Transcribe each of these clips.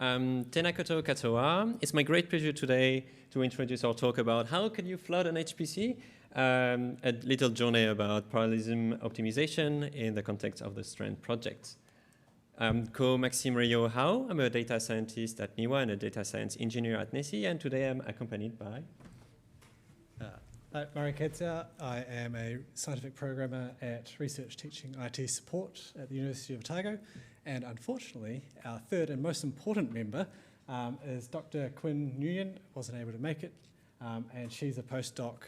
Tēnā koutou katoa. It's my great pleasure today to introduce our talk about how can you flood an HPC, a little journey about parallelism optimization in the context of the STRAND project. I'm Maxime Rio. I'm a data scientist at NeSI and a data science engineer at NeSI, and today I'm accompanied by... Murray Kedza. I am a scientific programmer at Research Teaching IT Support at the University of Otago, and unfortunately our third and most important member is Dr. Quinn Nguyen. Wasn't able to make it, and she's a postdoc,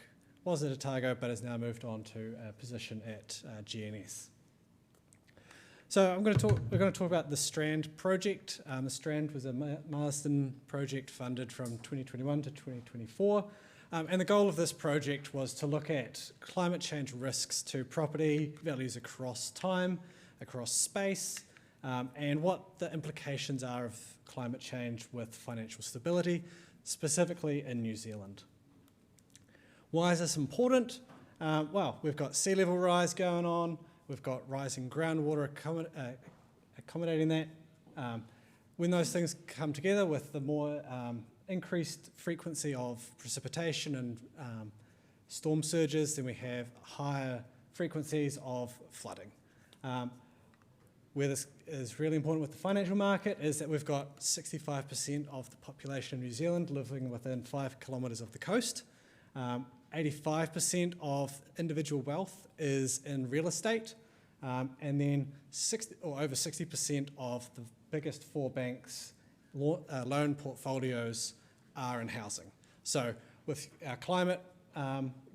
was at Otago but has now moved on to a position at GNS. So we're going to talk about the STRAND project. The STRAND was a Marsden project funded from 2021 to 2024. And the goal of this project was to look at climate change risks to property values across time, across space, and what the implications are of climate change with financial stability, specifically in New Zealand. Why is this important? Well, we've got sea level rise going on, we've got rising groundwater accommodating that. When those things come together with the more increased frequency of precipitation and storm surges, then we have higher frequencies of flooding. Where this is really important with the financial market is that we've got 65% of the population of New Zealand living within 5 kilometres of the coast. 85% of individual wealth is in real estate, and then over 60% of the biggest 4 banks' loan portfolios are in housing. So with our climate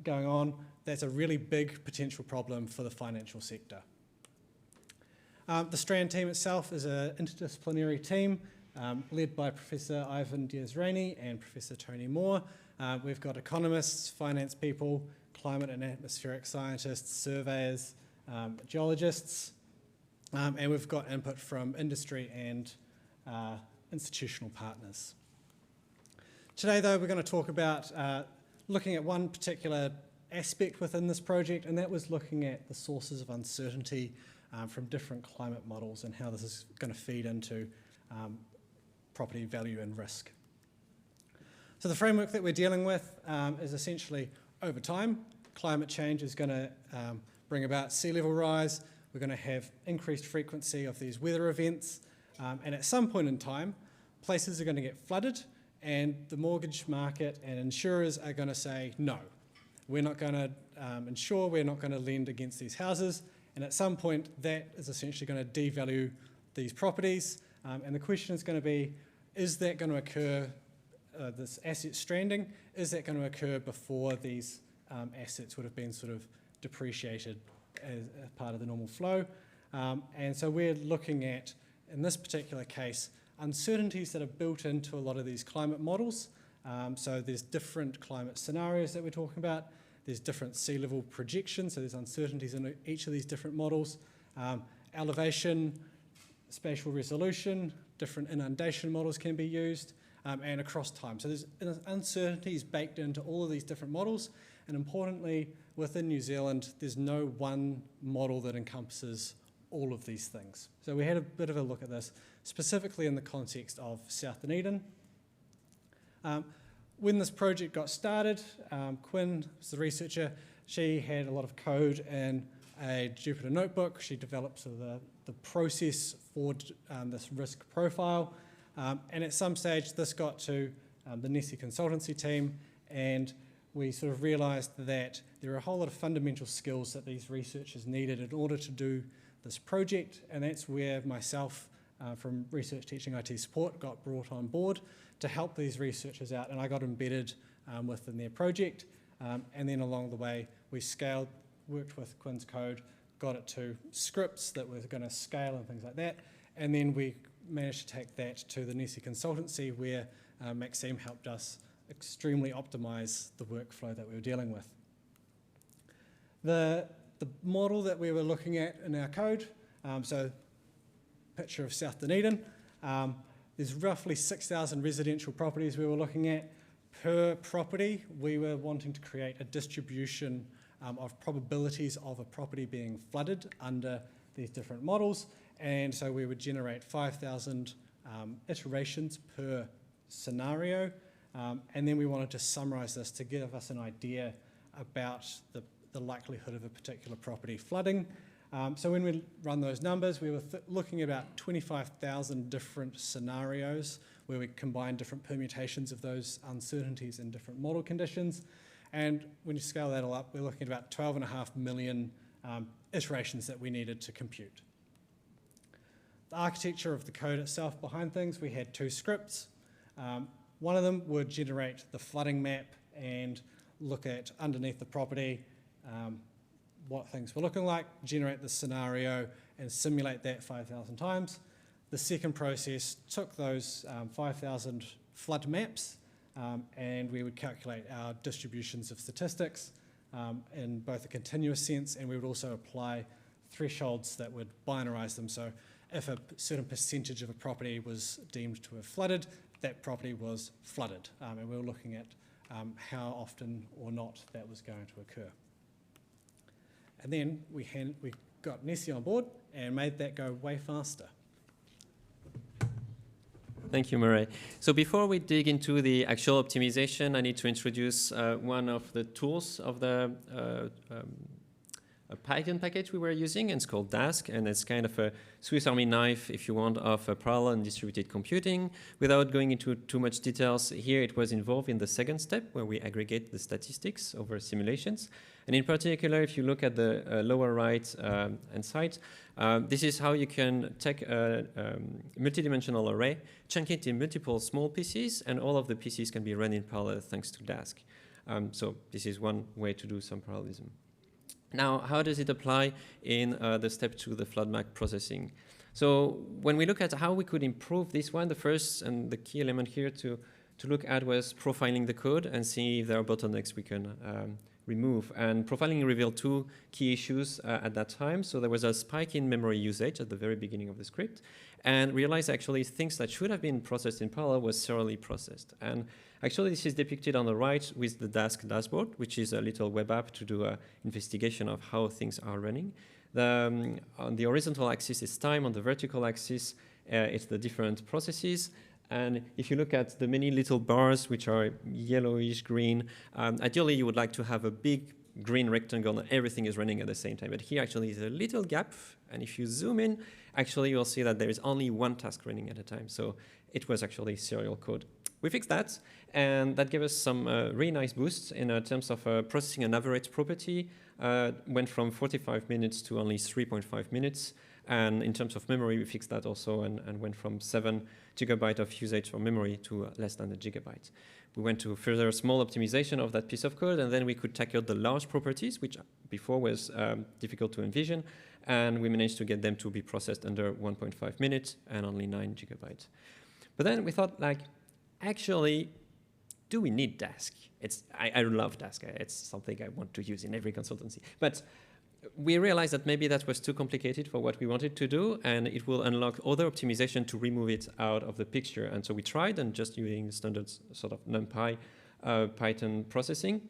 going on, that's a really big potential problem for the financial sector. The STRAND team itself is an interdisciplinary team led by Professor Ivan Diaz-Rainey and Professor Tony Moore. We've got economists, finance people, climate and atmospheric scientists, surveyors, geologists, and we've got input from industry and institutional partners. Today, though, we're going to talk about looking at one particular aspect within this project, and that was looking at the sources of uncertainty from different climate models and how this is going to feed into property value and risk. So the framework that we're dealing with is essentially over time. Climate change is going to bring about sea level rise. We're going to have increased frequency of these weather events, and at some point in time, places are going to get flooded, and the mortgage market and insurers are going to say, no, we're not going to insure, we're not going to lend against these houses, and at some point that is essentially going to devalue these properties, and the question is going to be, is that going to occur, this asset stranding, is that going to occur before these assets would have been sort of depreciated as part of the normal flow? And so we're looking at, in this particular case, uncertainties that are built into a lot of these climate models. So there's different climate scenarios that we're talking about. There's different sea level projections, so there's uncertainties in each of these different models. Elevation, spatial resolution, different inundation models can be used, and across time. So there's uncertainties baked into all of these different models, and importantly, within New Zealand, there's no one model that encompasses all of these things. So we had a bit of a look at this, specifically in the context of South Dunedin. When this project got started, Quinn was the researcher. She had a lot of code in a Jupyter notebook. She developed sort of the process for this risk profile. And at some stage, this got to the NeSI consultancy team, and we sort of realised that there are a whole lot of fundamental skills that these researchers needed in order to do this project, and that's where myself from Research Teaching IT Support got brought on board to help these researchers out, and I got embedded within their project, and then along the way we scaled, worked with Quinn's code, got it to scripts that were going to scale and things like that, and then we managed to take that to the NeSI consultancy where Maxime helped us extremely optimise the workflow that we were dealing with. The model that we were looking at in our code, so picture of South Dunedin, there's roughly 6,000 residential properties we were looking at. Per property, we were wanting to create a distribution of probabilities of a property being flooded under these different models, and so we would generate 5,000 iterations per scenario, and then we wanted to summarize this to give us an idea about the likelihood of a particular property flooding. So when we run those numbers, we were looking at about 25,000 different scenarios where we combine different permutations of those uncertainties in different model conditions. And when you scale that all up, we're looking at about 12.5 million iterations that we needed to compute. The architecture of the code itself behind things, we had two scripts. One of them would generate the flooding map and look at underneath the property what things were looking like, generate the scenario and simulate that 5,000 times. The second process took those 5,000 flood maps and we would calculate our distributions of statistics in both a continuous sense, and we would also apply thresholds that would binarize them. So if a certain percentage of a property was deemed to have flooded, that property was flooded. And we were looking at how often or not that was going to occur. And then we got NeSI on board and made that go way faster. Thank you, Murray. So before we dig into the actual optimization, I need to introduce one of the tools of the a Python package we were using, and it's called Dask, and it's kind of a Swiss Army knife, if you want, of parallel and distributed computing. Without going into too much details, here it was involved in the second step, where we aggregate the statistics over simulations. And in particular, if you look at the lower right hand side, this is how you can take a multidimensional array, chunk it in multiple small pieces, and all of the pieces can be run in parallel thanks to Dask. So this is one way to do some parallelism. Now, how does it apply in the step 2, the flood map processing? So when we look at how we could improve this one, the first and the key element here to look at was profiling the code and see if there are bottlenecks we can remove. And profiling revealed two key issues at that time. So there was a spike in memory usage at the very beginning of the script, and realized actually things that should have been processed in parallel was serially processed. And actually this is depicted on the right with the Dask dashboard, which is a little web app to do an investigation of how things are running. On the horizontal axis is time, on the vertical axis it's the different processes. And if you look at the many little bars, which are yellowish green, ideally you would like to have a big green rectangle and everything is running at the same time. But here actually is a little gap, and if you zoom in, actually you'll see that there is only one task running at a time. So it was actually serial code. We fixed that, and that gave us some really nice boosts in terms of processing an average property. Went from 45 minutes to only 3.5 minutes. And in terms of memory, we fixed that also and went from 7 GB of usage for memory to less than a gigabyte. We went to further small optimization of that piece of code, and then we could tackle the large properties, which before was difficult to envision, and we managed to get them to be processed under 1.5 minutes and only 9 GB. But then we thought, like, actually, do we need Dask? I love Dask. It's something I want to use in every consultancy. But we realized that maybe that was too complicated for what we wanted to do, and it will unlock other optimization to remove it out of the picture. And so we tried, and just using standard sort of NumPy Python processing.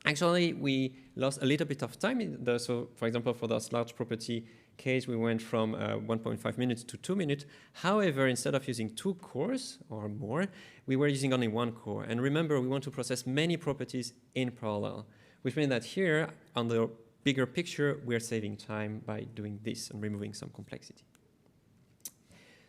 Actually, we lost a little bit of time. So, for example, for this large property case, we went from 1.5 minutes to 2 minutes. However, instead of using 2 cores or more, we were using only 1 core. And remember, we want to process many properties in parallel, which means that here, on the bigger picture, we're saving time by doing this and removing some complexity.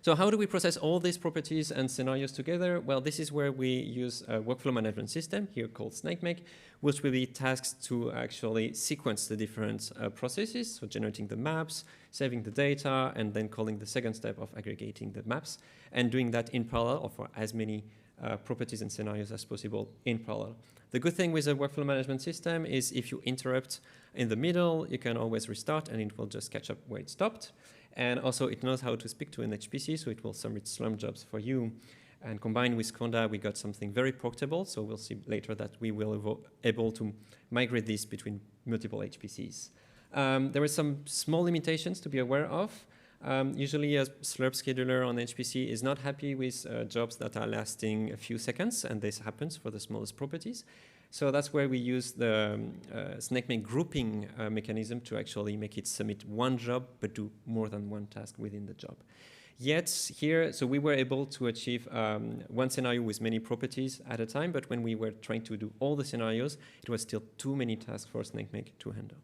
So how do we process all these properties and scenarios together? Well, this is where we use a workflow management system here called SnakeMake, which will be tasked to actually sequence the different processes, so generating the maps, saving the data, and then calling the second step of aggregating the maps, and doing that in parallel or for as many properties and scenarios as possible in parallel. The good thing with a workflow management system is if you interrupt in the middle, you can always restart and it will just catch up where it stopped. And also it knows how to speak to an HPC, so it will submit slump jobs for you. And combined with Conda, we got something very portable, so we'll see later that we will be able to migrate this between multiple HPCs. There are some small limitations to be aware of. Usually a slurp scheduler on HPC is not happy with jobs that are lasting a few seconds, and this happens for the smallest properties. So that's where we use the SnakeMake grouping mechanism to actually make it submit one job, but do more than one task within the job. Yet here, so we were able to achieve one scenario with many properties at a time, but when we were trying to do all the scenarios, it was still too many tasks for SnakeMake to handle.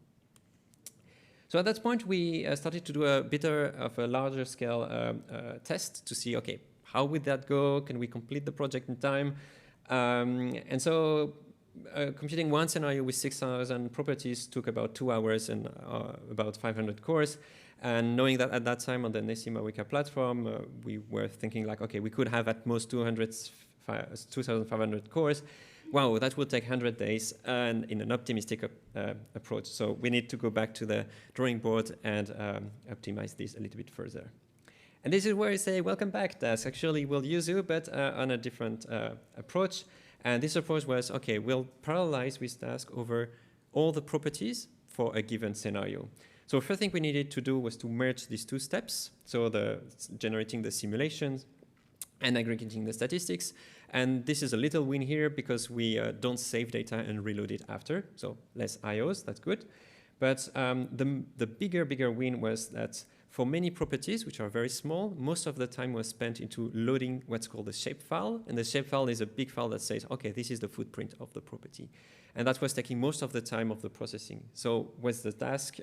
So at that point, we started to do a bit of a larger scale test to see, okay, how would that go? Can we complete the project in time? And so computing one scenario with 6,000 properties took about 2 hours and about 500 cores. And knowing that at that time on the NeSI Mawika platform, we were thinking like, okay, we could have at most 2,500 cores. Wow, that would take 100 days and in an optimistic approach. So we need to go back to the drawing board and optimize this a little bit further. And this is where I say, welcome back, task. Actually, we'll use you, but on a different approach. And this approach was, okay, we'll parallelize with task over all the properties for a given scenario. So first thing we needed to do was to merge these two steps. So generating the simulations and aggregating the statistics. And this is a little win here because we don't save data and reload it after. So less IOs, that's good. But the bigger win was that for many properties, which are very small, most of the time was spent into loading what's called a shapefile. And the shapefile is a big file that says, okay, this is the footprint of the property. And that was taking most of the time of the processing. So with the task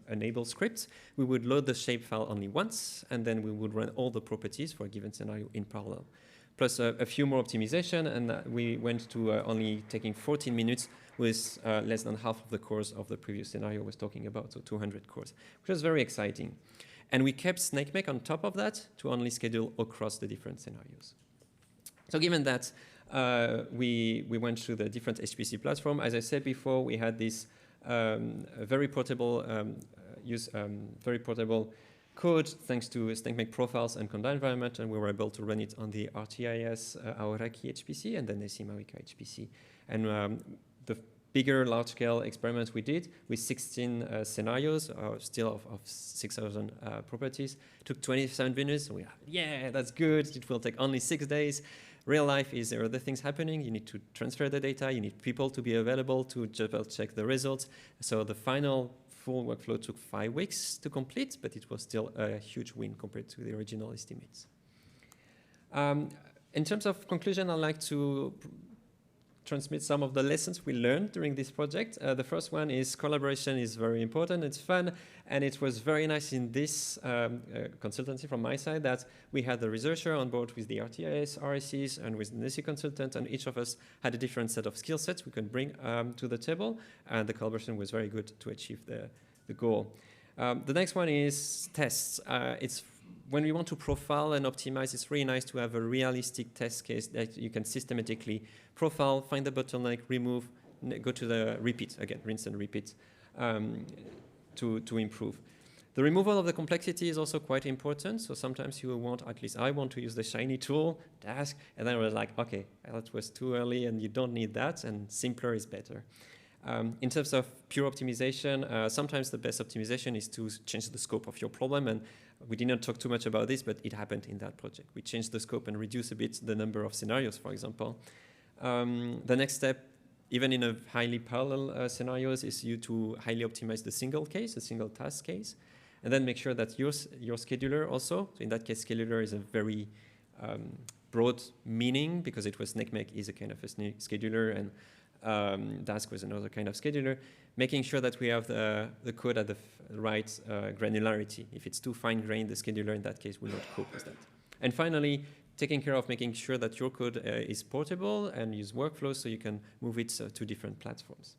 enable script, we would load the shapefile only once, and then we would run all the properties for a given scenario in parallel. Plus a few more optimization, and we went to only taking 14 minutes with less than half of the cores of the previous scenario I was talking about, so 200 cores, which was very exciting. And we kept SnakeMake on top of that to only schedule across the different scenarios. So given that, we went through the different HPC platform. As I said before, we had this very portable code thanks to SnakeMake profiles and conda environment, and we were able to run it on the RTIS Aoraki HPC and the NeSI Mawika HPC. And the bigger large-scale experiments we did with 16 scenarios, still of 6,000 properties, took 27 minutes. So we are, yeah, that's good. It will take only 6 days. Real life is there are other things happening. You need to transfer the data. You need people to be available to double check the results. So the final full workflow took 5 weeks to complete, but it was still a huge win compared to the original estimates. In terms of conclusion, I'd like to transmit some of the lessons we learned during this project. The first one is collaboration is very important. It's fun, and it was very nice in this consultancy from my side that we had the researcher on board with the RTIS, RSCs, and with the NeSI consultant, and each of us had a different set of skill sets we could bring to the table, and the collaboration was very good to achieve the goal. The next one is tests. It's when we want to profile and optimize, it's really nice to have a realistic test case that you can systematically profile, find the bottleneck, remove, go to the repeat again, rinse and repeat to improve. The removal of the complexity is also quite important. So sometimes you want, at least I want to use the shiny tool, task, and then I was like, okay, that was too early and you don't need that, and simpler is better. In terms of pure optimization, sometimes the best optimization is to change the scope of your problem, and we did not talk too much about this, but it happened in that project. We changed the scope and reduced a bit the number of scenarios, for example. The next step, even in a highly parallel scenarios, is you to highly optimize the single case, the single task case, and then make sure that your scheduler also, so in that case, scheduler is a very broad meaning because it was SnakeMake is a kind of a scheduler, and Dask was another kind of scheduler, making sure that we have the code at the right granularity. If it's too fine-grained, the scheduler in that case will not cope with that. And finally, taking care of making sure that your code is portable and use workflows so you can move it to different platforms.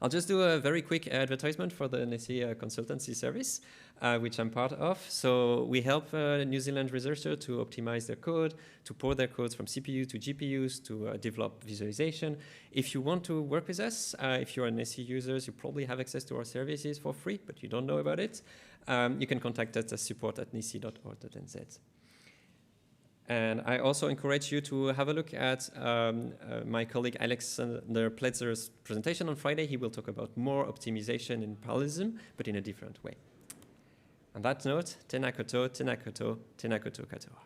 I'll just do a very quick advertisement for the NeSI consultancy service, which I'm part of. So we help New Zealand researchers to optimize their code, to port their codes from CPU to GPUs, to develop visualization. If you want to work with us, if you're a NeSI user, you probably have access to our services for free, but you don't know about it. You can contact us at support@nesi.org.nz. And I also encourage you to have a look at my colleague Alexander Pletzer's presentation on Friday. He will talk about more optimization in parallelism, but in a different way. On that note, tēnā koutou, tēnā koutou, tēnā koutou katoa.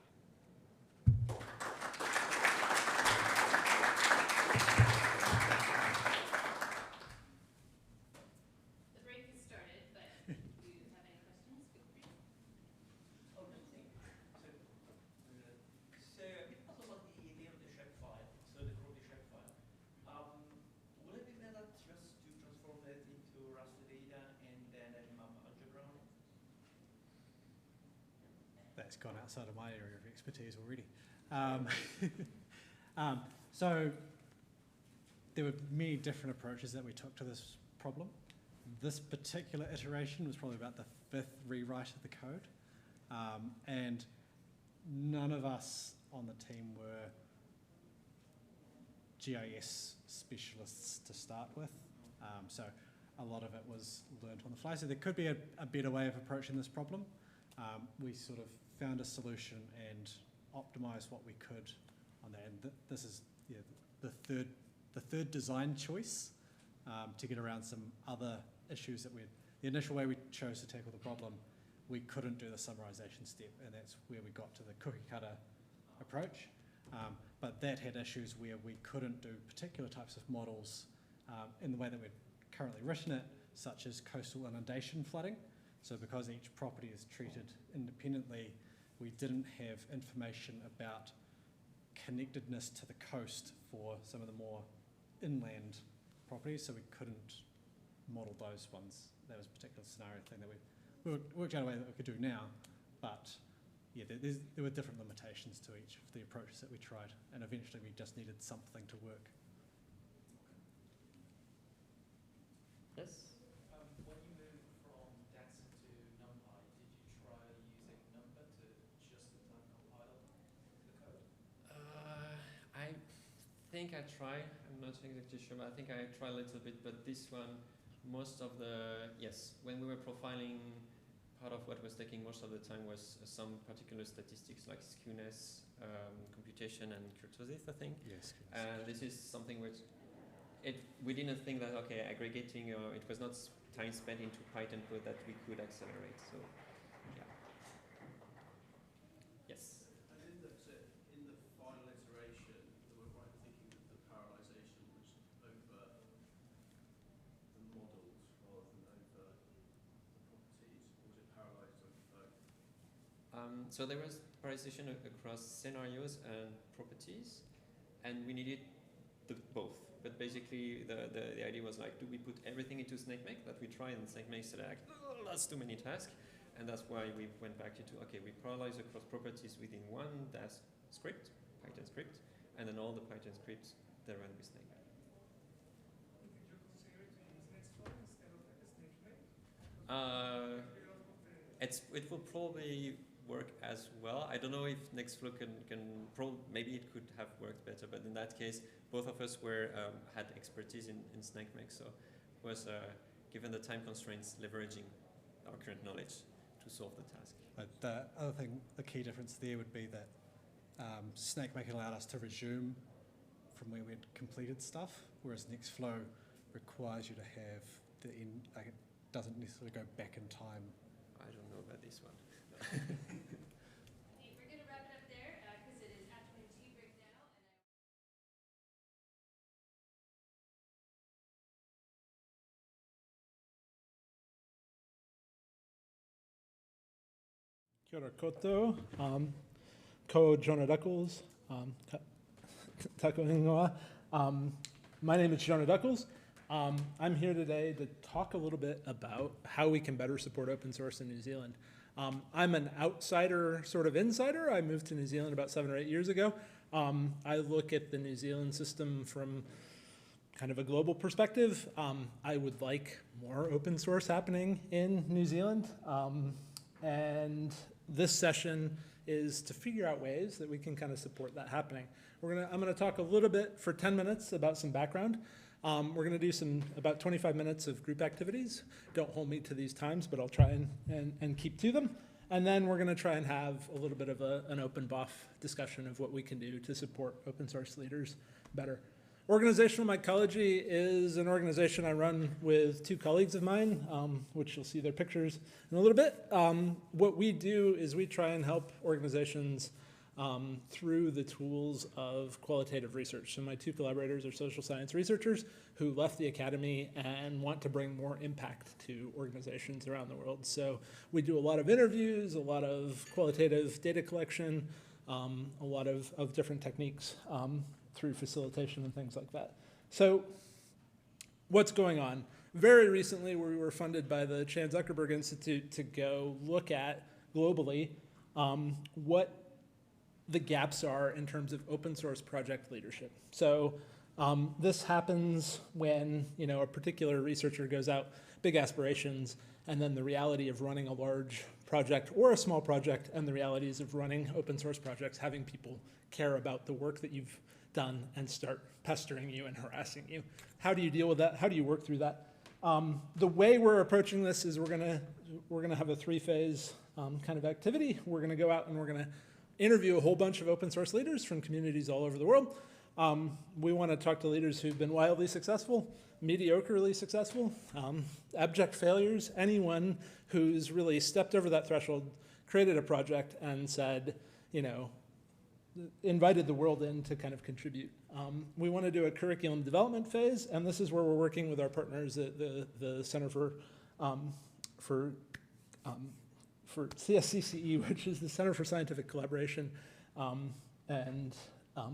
The break has started, but if you have any questions, feel free. that's gone outside of my area of expertise already. So there were many different approaches that we took to this problem. This particular iteration was probably about the 5th rewrite of the code. And none of us on the team were GIS specialists to start with. So a lot of it was learned on the fly. So there could be a better way of approaching this problem. We sort of found a solution and optimized what we could on that. And this is the third design choice to get around some other issues that the initial way we chose to tackle the problem, we couldn't do the summarization step, and that's where we got to the cookie cutter approach. But that had issues where we couldn't do particular types of models in the way that we'd currently written it, such as coastal inundation flooding. So because each property is treated independently, we didn't have information about connectedness to the coast for some of the more inland properties, so we couldn't model those ones. That was a particular scenario thing that we worked out a way that we could do now, but yeah, there were different limitations to each of the approaches that we tried, and eventually we just needed something to work. Yes? When you moved from DAX to NumPy, did you try using number to just in time compile the code? I think I tried. I'm not exactly sure, but I think I tried a little bit. But this one, most of yes, when we were profiling, part of what was taking most of the time was some particular statistics like skewness, computation, and kurtosis, I think. Yes. And this is something which we didn't think that, okay, aggregating, it was not time spent into Python code that we could accelerate. So, yeah. Yes. And in the final iteration, we were right thinking that the parallelization was over the models rather than over the properties, or was it parallelized over both? So there was parallelization across scenarios and properties, and we needed both. But basically, the idea was like, do we put everything into SnakeMake that we tried, and SnakeMake said, like, oh, that's too many tasks. And that's why we went back to, okay, we parallelize across properties within one Dask script, Python script, and then all the Python scripts that run with SnakeMake. Did you consider to use Nextflow instead of like a SnakeMake? It will probably work as well. I don't know if Nextflow maybe it could have worked better, but in that case, both of us had expertise in SnakeMake, so it was, given the time constraints, leveraging our current knowledge to solve the task. But the other thing, the key difference there would be that SnakeMake allowed us to resume from where we'd completed stuff, whereas Nextflow requires you to have the end, like it doesn't necessarily go back in time. I don't know about this one. Hey, we're going to wrap it up there because it is afternoon tea break now. Kia ora koutou. Ko Jonah Duckles. Tako ingoa. My name is Jonah Duckles. I'm here today to talk a little bit about how we can better support open source in New Zealand. I'm an outsider, sort of insider. I moved to New Zealand about 7 or 8 years ago. I look at the New Zealand system from kind of a global perspective. I would like more open source happening in New Zealand. And this session is to figure out ways that we can kind of support that happening. I'm gonna talk a little bit for 10 minutes about some background. We're gonna do about 25 minutes of group activities. Don't hold me to these times, but I'll try and keep to them. And then we're gonna try and have a little bit of an open buff discussion of what we can do to support open source leaders better. Organizational Mycology is an organization I run with 2 colleagues of mine, which you'll see their pictures in a little bit. What we do is we try and help organizations through the tools of qualitative research. So my 2 collaborators are social science researchers who left the academy and want to bring more impact to organizations around the world. So we do a lot of interviews, a lot of qualitative data collection, a lot of different techniques through facilitation and things like that. So what's going on? Very recently, we were funded by the Chan Zuckerberg Institute to go look at globally what the gaps are in terms of open source project leadership. So this happens when a particular researcher goes out, big aspirations, and then the reality of running a large project or a small project, and the realities of running open source projects, having people care about the work that you've done and start pestering you and harassing you. How do you deal with that? How do you work through that? The way we're approaching this is we're gonna have a three-phase kind of activity. We're gonna go out and we're gonna interview a whole bunch of open source leaders from communities all over the world. We want to talk to leaders who've been wildly successful, mediocrely successful, abject failures, anyone who's really stepped over that threshold, created a project, and said, invited the world in to kind of contribute. We want to do a curriculum development phase, and this is where we're working with our partners at the Center for CSCCE, which is the Center for Scientific Collaboration,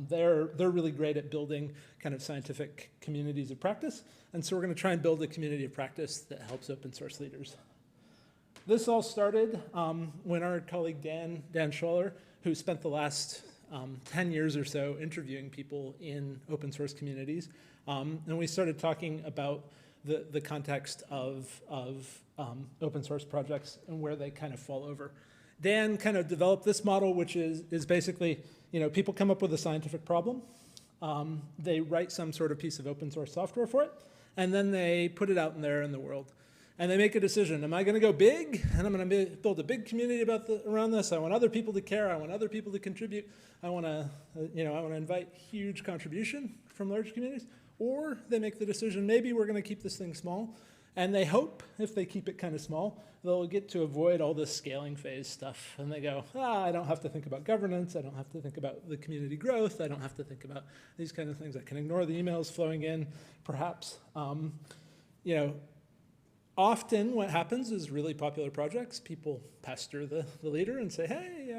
they're really great at building kind of scientific communities of practice, and so we're going to try and build a community of practice that helps open source leaders. This all started when our colleague Dan Scholler, who spent the last 10 years or so interviewing people in open source communities, and we started talking about the context of open source projects and where they kind of fall over. Dan kind of developed this model, which is basically, people come up with a scientific problem, they write some sort of piece of open source software for it, and then they put it out there in the world. And they make a decision. Am I going to go big? And I'm going to build a big community around this. I want other people to care. I want other people to contribute. I want to, I want to invite huge contribution from large communities. Or they make the decision, maybe we're going to keep this thing small. And they hope, if they keep it kind of small, they'll get to avoid all this scaling phase stuff. And they go, I don't have to think about governance. I don't have to think about the community growth. I don't have to think about these kind of things. I can ignore the emails flowing in, perhaps. Often what happens is really popular projects, people pester the leader and say, hey,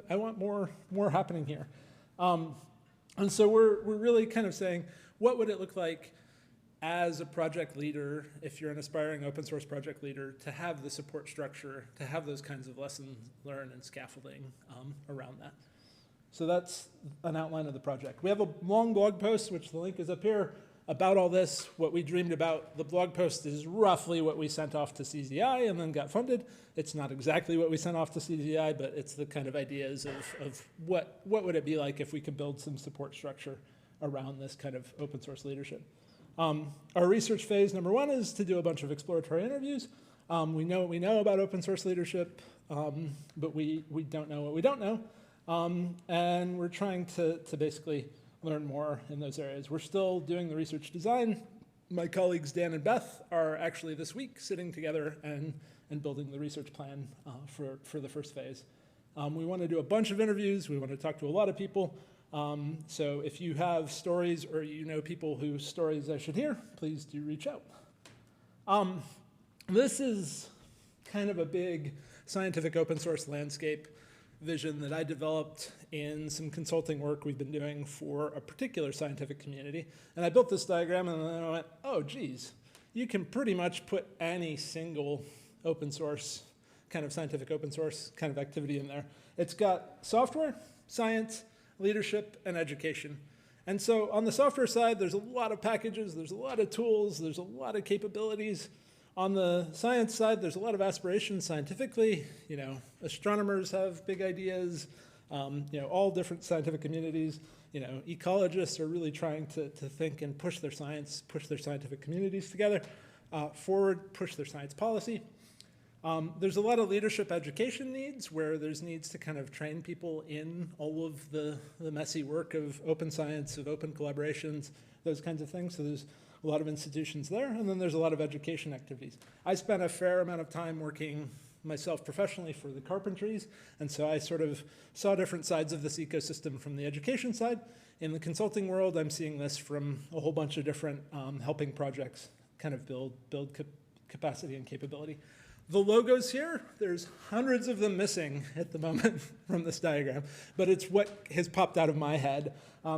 I want more happening here. And so we're really kind of saying, what would it look like as a project leader, if you're an aspiring open source project leader, to have the support structure, to have those kinds of lessons learned and scaffolding around that. So that's an outline of the project. We have a long blog post, which the link is up here, about all this, what we dreamed about. The blog post is roughly what we sent off to CZI and then got funded. It's not exactly what we sent off to CZI, but it's the kind of ideas of what would it be like if we could build some support structure around this kind of open source leadership. Our research phase number one is to do a bunch of exploratory interviews. We know what we know about open source leadership, but we don't know what we don't know. And we're trying to basically learn more in those areas. We're still doing the research design. My colleagues Dan and Beth are actually this week sitting together and building the research plan for the first phase. We want to do a bunch of interviews. We want to talk to a lot of people. So if you have stories or you know people whose stories I should hear, please do reach out. This is kind of a big scientific open source landscape vision that I developed in some consulting work we've been doing for a particular scientific community. And I built this diagram and then I went, oh geez, you can pretty much put any single open source, kind of scientific open source kind of activity in there. It's got software, science, leadership, and education. And so on the software side, there's a lot of packages, there's a lot of tools, there's a lot of capabilities. On the science side, there's a lot of aspirations scientifically. Astronomers have big ideas, all different scientific communities. Ecologists are really trying to think and push their science, push their scientific communities together, forward, push their science policy. There's a lot of leadership education needs where there's needs to kind of train people in all of the messy work of open science, of open collaborations, those kinds of things. So there's a lot of institutions there, and then there's a lot of education activities. I spent a fair amount of time working myself professionally for the Carpentries, and so I sort of saw different sides of this ecosystem from the education side. In the consulting world, I'm seeing this from a whole bunch of different helping projects kind of build capacity and capability. The logos here, there's hundreds of them missing at the moment from this diagram, but it's what has popped out of my head.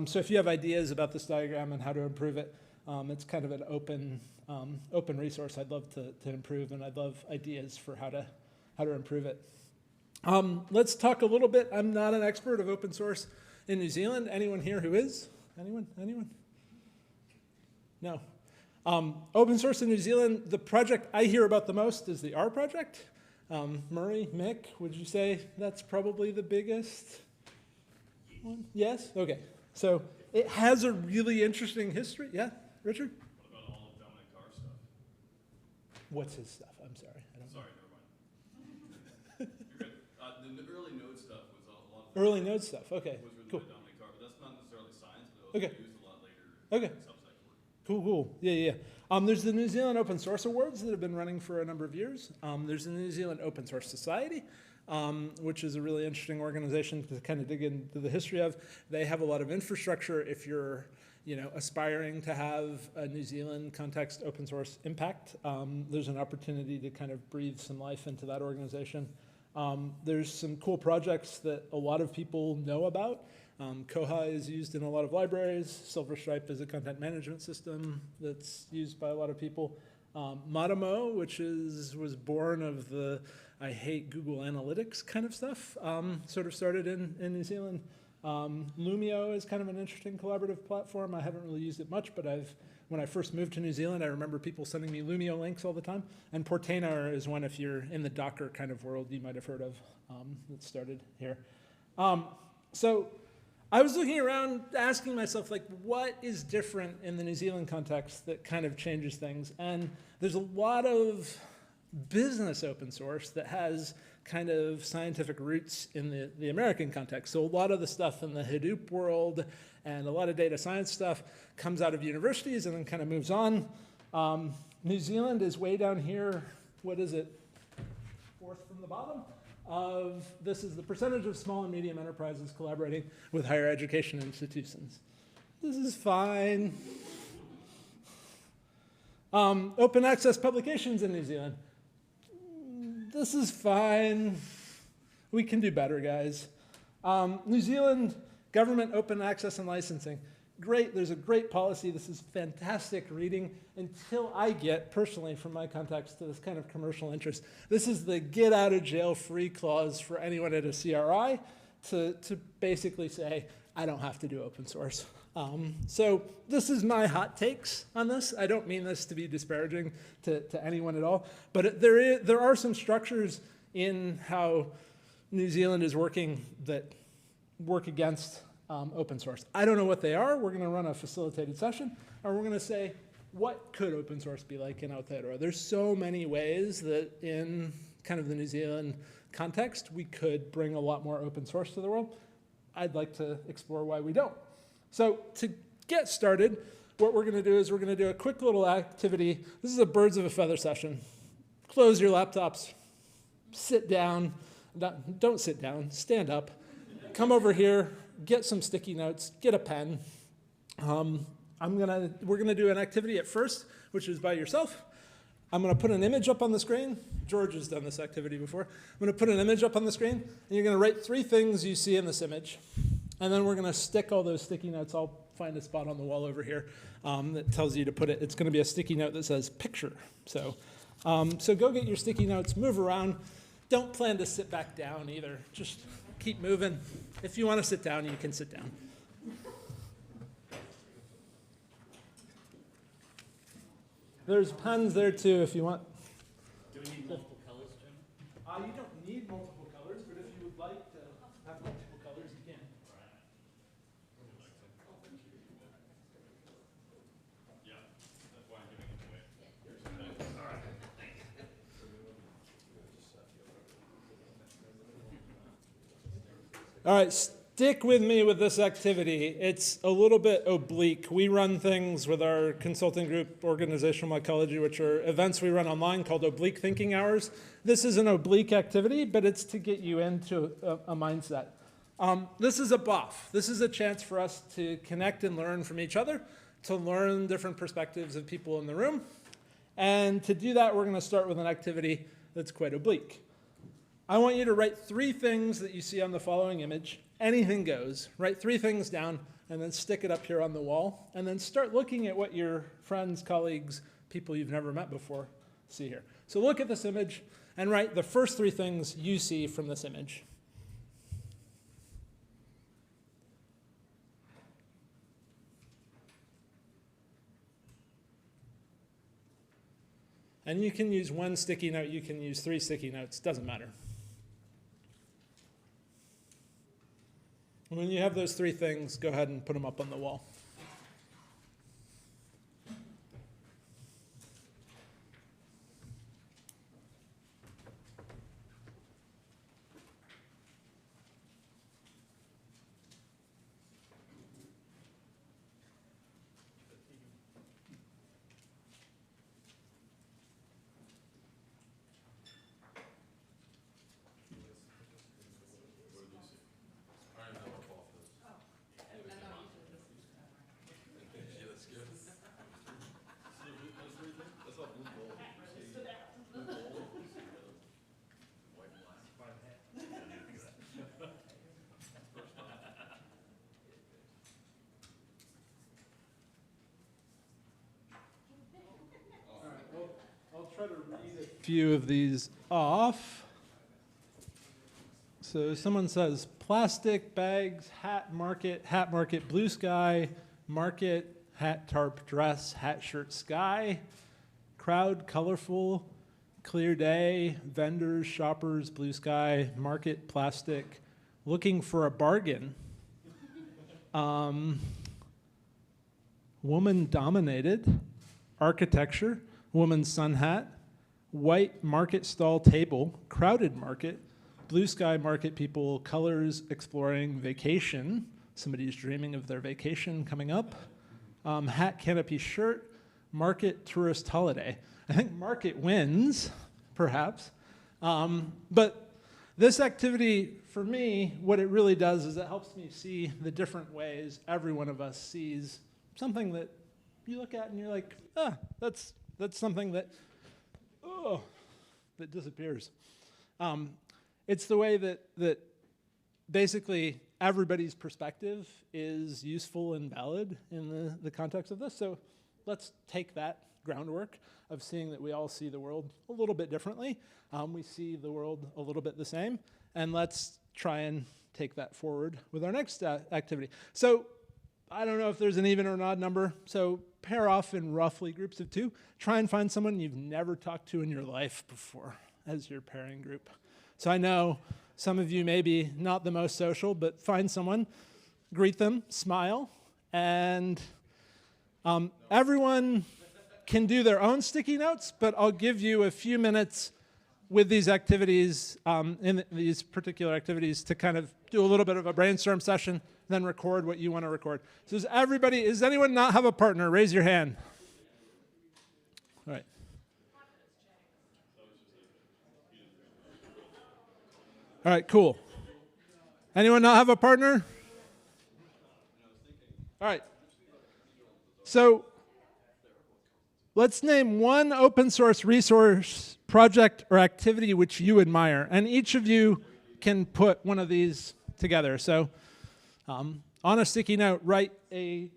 So if you have ideas about this diagram and how to improve it, it's kind of an open resource I'd love to improve, and I'd love ideas for how to improve it. Let's talk a little bit. I'm not an expert of open source in New Zealand. Anyone here who is? Anyone? Anyone? No. Open source in New Zealand, the project I hear about the most is the R project. Murray, Mick, would you say that's probably the biggest one? Yes? Okay. So it has a really interesting history. Yeah, Richard? What about all of Dominic Carr's stuff? What's his stuff? I'm sorry. I don't know. Sorry, never mind. You're good. The early node stuff was a lot of Early node stuff. Okay. was written Cool. by Dominic Carr, but that's not necessarily science, but it was Okay. used a lot later Okay. in Substack work. Cool, cool. Yeah. There's the New Zealand Open Source Awards that have been running for a number of years. There's the New Zealand Open Source Society, which is a really interesting organization to kind of dig into the history of. They have a lot of infrastructure if you're aspiring to have a New Zealand context open source impact. There's an opportunity to kind of breathe some life into that organization. There's some cool projects that a lot of people know about. Koha is used in a lot of libraries. Silverstripe is a content management system that's used by a lot of people. Matamo, which was born of the I hate Google Analytics kind of stuff, sort of started in New Zealand. Lumio is kind of an interesting collaborative platform. I haven't really used it much, but when I first moved to New Zealand, I remember people sending me Lumio links all the time. And Portainer is one, if you're in the Docker kind of world, you might have heard of, that started here. So I was looking around asking myself, like, what is different in the New Zealand context that kind of changes things? And there's a lot of business open source that has kind of scientific roots in the American context. So a lot of the stuff in the Hadoop world and a lot of data science stuff comes out of universities and then kind of moves on. New Zealand is way down here. What is it? Fourth from the bottom. This is the percentage of small and medium enterprises collaborating with higher education institutions. This is fine. Open access publications in New Zealand. This is fine. We can do better, guys. New Zealand government open access and licensing. Great, there's a great policy. This is fantastic reading until I get, personally, from my context, to this kind of commercial interest. This is the get out of jail free clause for anyone at a CRI to basically say, I don't have to do open source. So this is my hot takes on this. I don't mean this to be disparaging to anyone at all, but there are some structures in how New Zealand is working that work against open source. I don't know what they are. We're going to run a facilitated session, or we're going to say, what could open source be like in Aotearoa? There's so many ways that in kind of the New Zealand context, we could bring a lot more open source to the world. I'd like to explore why we don't. So to get started, what we're going to do is we're going to do a quick little activity. This is a birds of a feather session. Close your laptops. Sit down. Don't sit down. Stand up. Come over here. Get some sticky notes. Get a pen. We're going to do an activity at first, which is by yourself. I'm going to put an image up on the screen. George has done this activity before. I'm going to put an image up on the screen, and you're going to write 3 things you see in this image. And then we're going to stick all those sticky notes. I'll find a spot on the wall over here that tells you to put it. It's going to be a sticky note that says picture. So go get your sticky notes, move around. Don't plan to sit back down either. Just keep moving. If you want to sit down, you can sit down. There's pens there too if you want. Do we need multiple colors, Jim? You don't need multiple colors, but if you would like to have multiple colors, you can. Yeah, that's why I'm giving it away. All right. All right, stick with me with this activity. It's a little bit oblique. We run things with our consulting group, Organizational Mycology, which are events we run online called Oblique Thinking Hours. This is an oblique activity, but it's to get you into a mindset. This is a buff. This is a chance for us to connect and learn from each other, to learn different perspectives of people in the room. And to do that, we're going to start with an activity that's quite oblique. I want you to write 3 things that you see on the following image. Anything goes. Write 3 things down and then stick it up here on the wall. And then start looking at what your friends, colleagues, people you've never met before see here. So look at this image and write the first three things you see from this image. And you can use one sticky note, you can use 3 sticky notes, doesn't matter. When you have those 3 things, go ahead and put them up on the wall. Try to read a few of these off. So someone says plastic, bags, hat market, blue sky, market, hat, tarp, dress, hat, shirt, sky, crowd, colorful, clear day, vendors, shoppers, blue sky, market, plastic, looking for a bargain, woman dominated, architecture, woman's sun hat, white market stall table, crowded market, blue sky market people, colors exploring vacation, somebody's dreaming of their vacation coming up, hat canopy shirt, market tourist holiday. I think market wins, perhaps, but this activity, for me, what it really does is it helps me see the different ways every one of us sees something that you look at and you're like, that's something that, that disappears. It's the way that basically everybody's perspective is useful and valid in the context of this. So let's take that groundwork of seeing that we all see the world a little bit differently. We see the world a little bit the same, and let's try and take that forward with our next activity. So I don't know if there's an even or an odd number, so pair off in roughly groups of 2. Try and find someone you've never talked to in your life before as your pairing group. So I know some of you may be not the most social, but find someone, greet them, smile, and everyone can do their own sticky notes, but I'll give you a few minutes with these activities, in these particular activities, to kind of do a little bit of a brainstorm session, then record what you want to record. So does anyone not have a partner? Raise your hand. All right. All right, cool. Anyone not have a partner? All right. So let's name one open source resource, project, or activity which you admire. And each of you can put one of these together. So on a sticky note, write a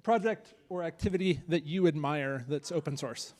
project or activity that you admire that's open source.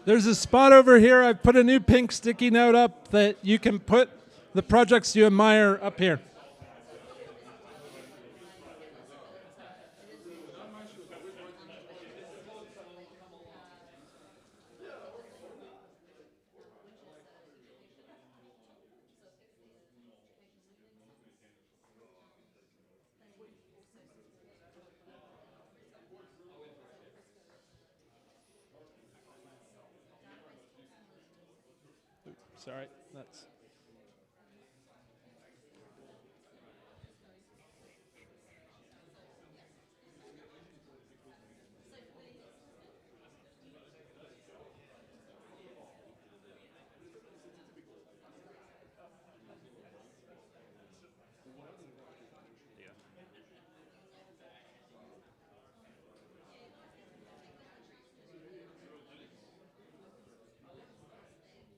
There's a spot over here. I've put a new pink sticky note up that you can put the projects you admire up here. Sorry, that's.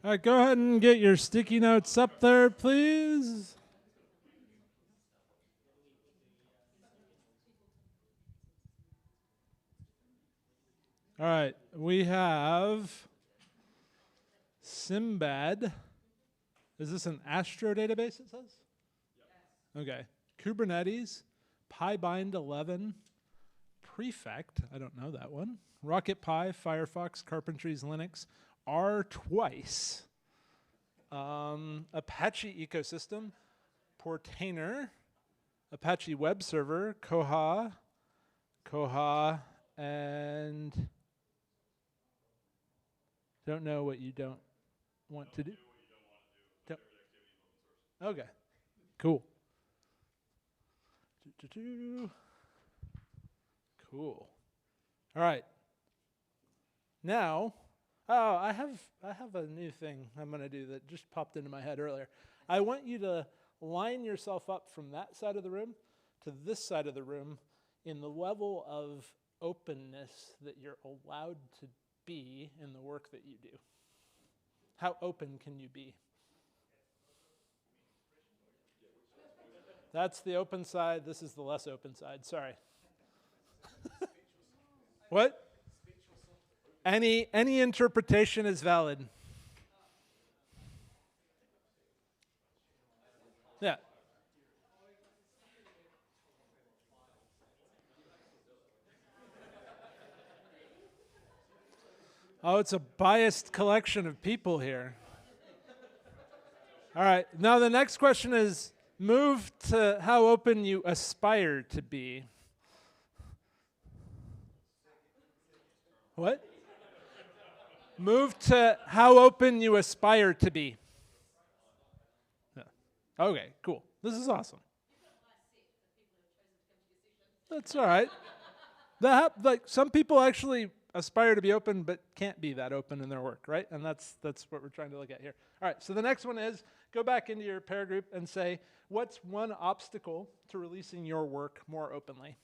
All right, go ahead and get your sticky notes up there, please. All right, we have Simbad. Is this an Astro database, it says? Okay. Kubernetes, PyBind 11, Prefect, I don't know that one, Rocket Pi, Firefox, Carpentries, Linux, R twice, Apache ecosystem, Portainer, Apache web server, Koha, and don't know what you don't want to do. Okay, cool. Cool. All right. Now, I have a new thing I'm going to do that just popped into my head earlier. I want you to line yourself up from that side of the room to this side of the room in the level of openness that you're allowed to be in the work that you do. How open can you be? That's the open side. This is the less open side. Sorry. What? Any interpretation is valid. Yeah. Oh, it's a biased collection of people here. All right. Now the next question is move to how open you aspire to be. What? Move to how open you aspire to be. Yeah. Okay, cool. This is awesome. That's all right. Like some people actually aspire to be open but can't be that open in their work, right? And that's what we're trying to look at here. All right, so the next one is go back into your pair group and say, what's one obstacle to releasing your work more openly?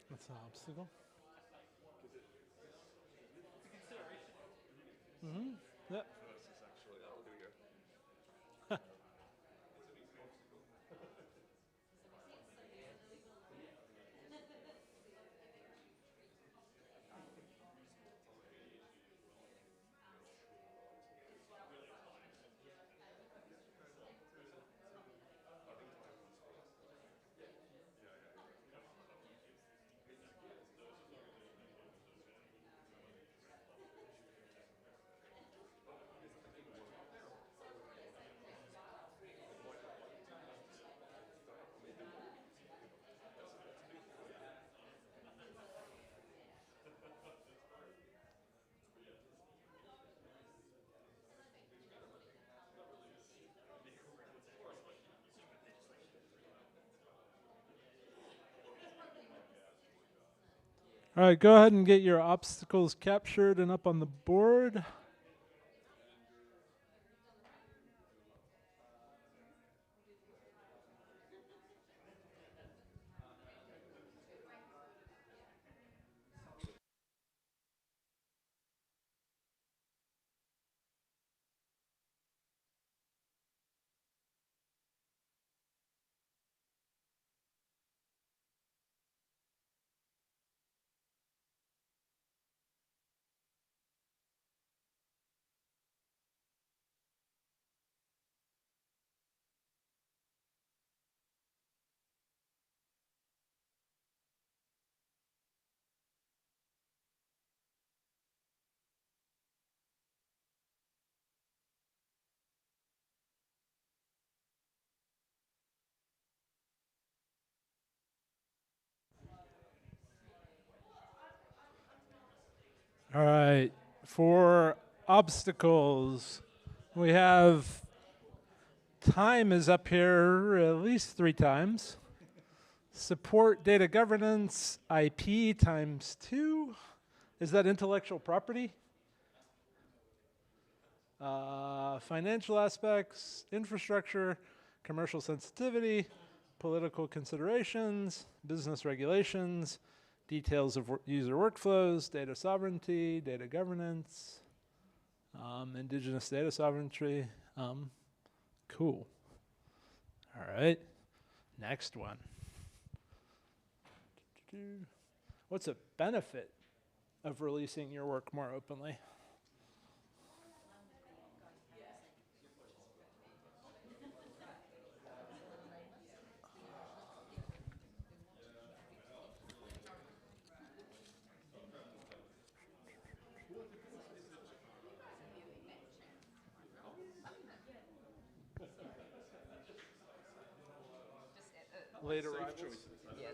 What's an obstacle? Mm-hmm. Yep. All right, go ahead and get your obstacles captured and up on the board. All right, for obstacles, we have time is up here at least 3 times. Support data governance, IP times 2. Is that intellectual property? Financial aspects, infrastructure, commercial sensitivity, political considerations, business regulations, details of user workflows, data sovereignty, data governance, indigenous data sovereignty. Cool. All right, next one. What's a benefit of releasing your work more openly? Later rivals. Yeah,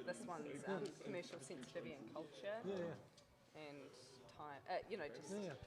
this one's commercial sensitivity and culture and time. Just doing it.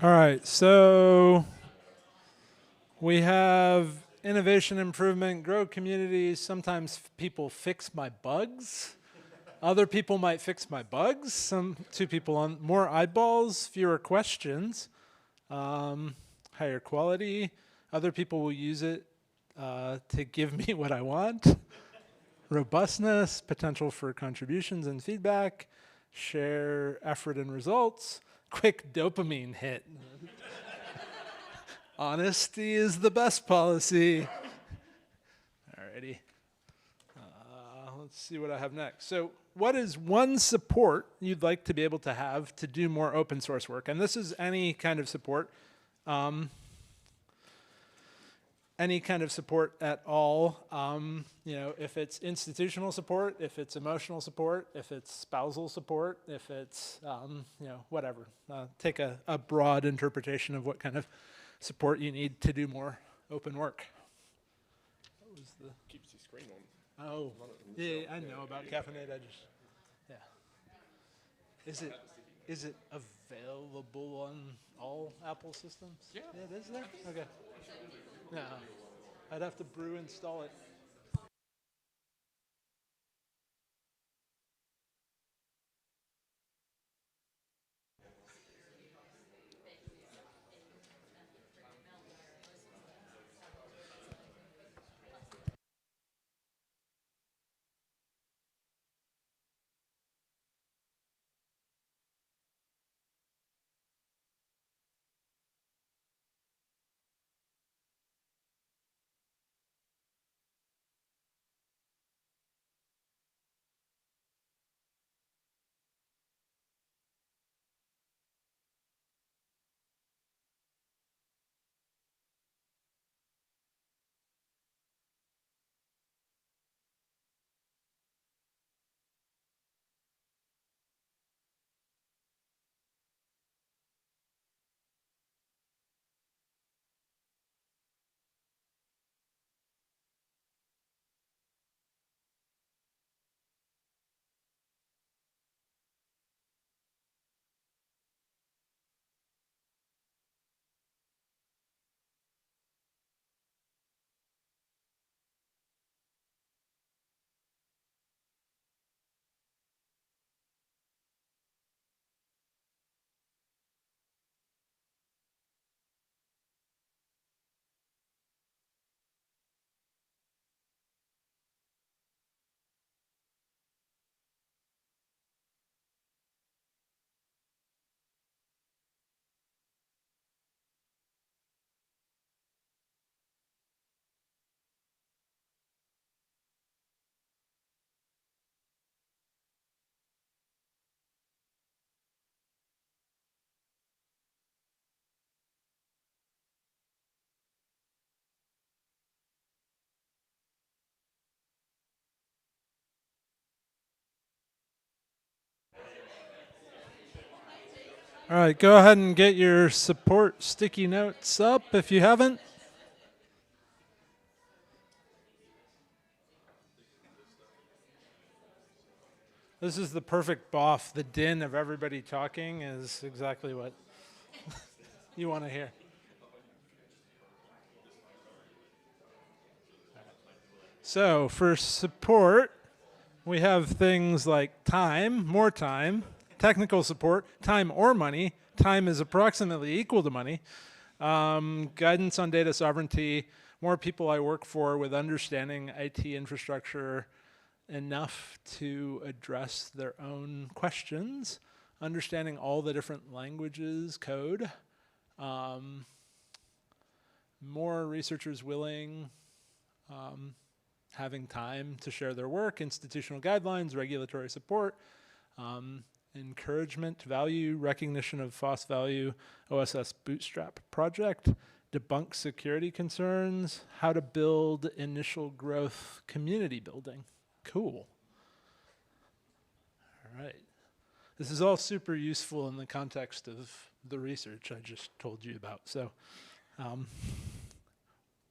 All right, so we have innovation improvement, grow communities. Sometimes people fix my bugs. Other people might fix my bugs. 2 people on more eyeballs, fewer questions, higher quality. Other people will use it to give me what I want. Robustness, potential for contributions and feedback, share effort and results, quick dopamine hit. Honesty is the best policy. Alrighty. Let's see what I have next. So what is one support you'd like to be able to have to do more open source work? And this is any kind of support. Any kind of support at all. If it's institutional support, if it's emotional support, if it's spousal support, if it's, whatever. Take a broad interpretation of what kind of support you need to do more open work. What was the Keeps the screen on. Oh, yeah, I know about caffeinate. Is it available on all Apple systems? Yeah. It is there? Okay. No. I'd have to brew install it. All right, go ahead and get your support sticky notes up if you haven't. This is the perfect BOF. The din of everybody talking is exactly what you want to hear. So for support, we have things like time, more time, technical support, time or money. Time is approximately equal to money. Guidance on data sovereignty, more people I work for with understanding IT infrastructure enough to address their own questions, understanding all the different languages, code, more researchers willing, having time to share their work, institutional guidelines, regulatory support, encouragement, value, recognition of FOSS value, OSS bootstrap project, debunk security concerns, how to build initial growth community building. Cool. All right. This is all super useful in the context of the research I just told you about. So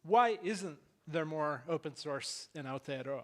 why isn't there more open source in Aotearoa?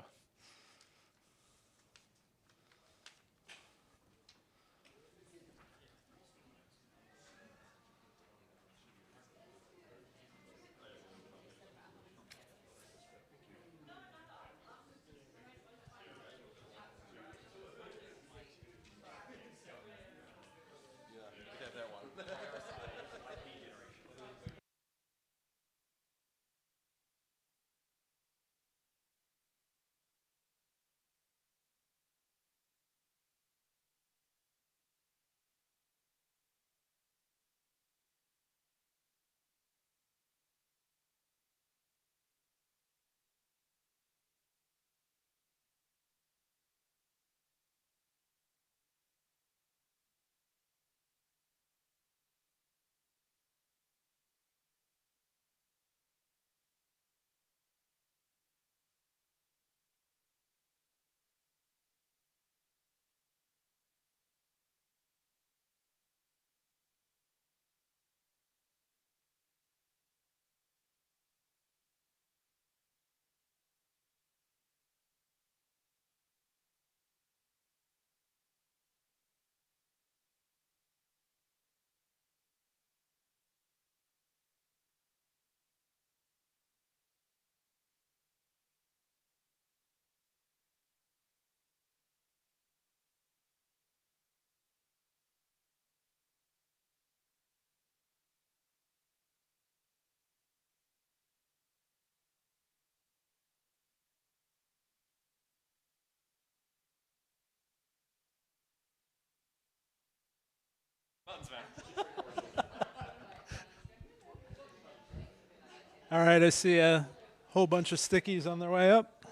All right, I see a whole bunch of stickies on their way up.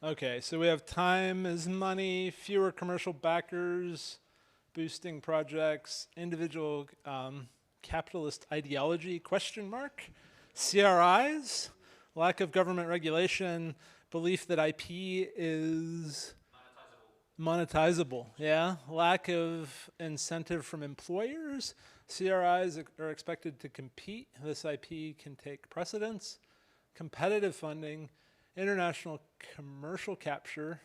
Okay, so we have time is money, fewer commercial backers, boosting projects, individual capitalist ideology, question mark, CRIs, lack of government regulation, belief that IP is monetizable, yeah. Lack of incentive from employers. CRIs are expected to compete. This IP can take precedence. Competitive funding, international commercial capture,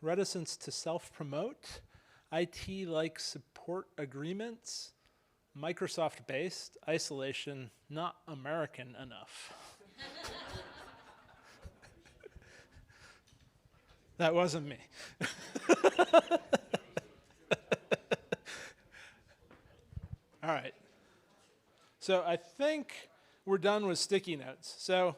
reticence to self-promote, IT-like support agreements, Microsoft-based, isolation, not American enough. That wasn't me. All right. So I think we're done with sticky notes. So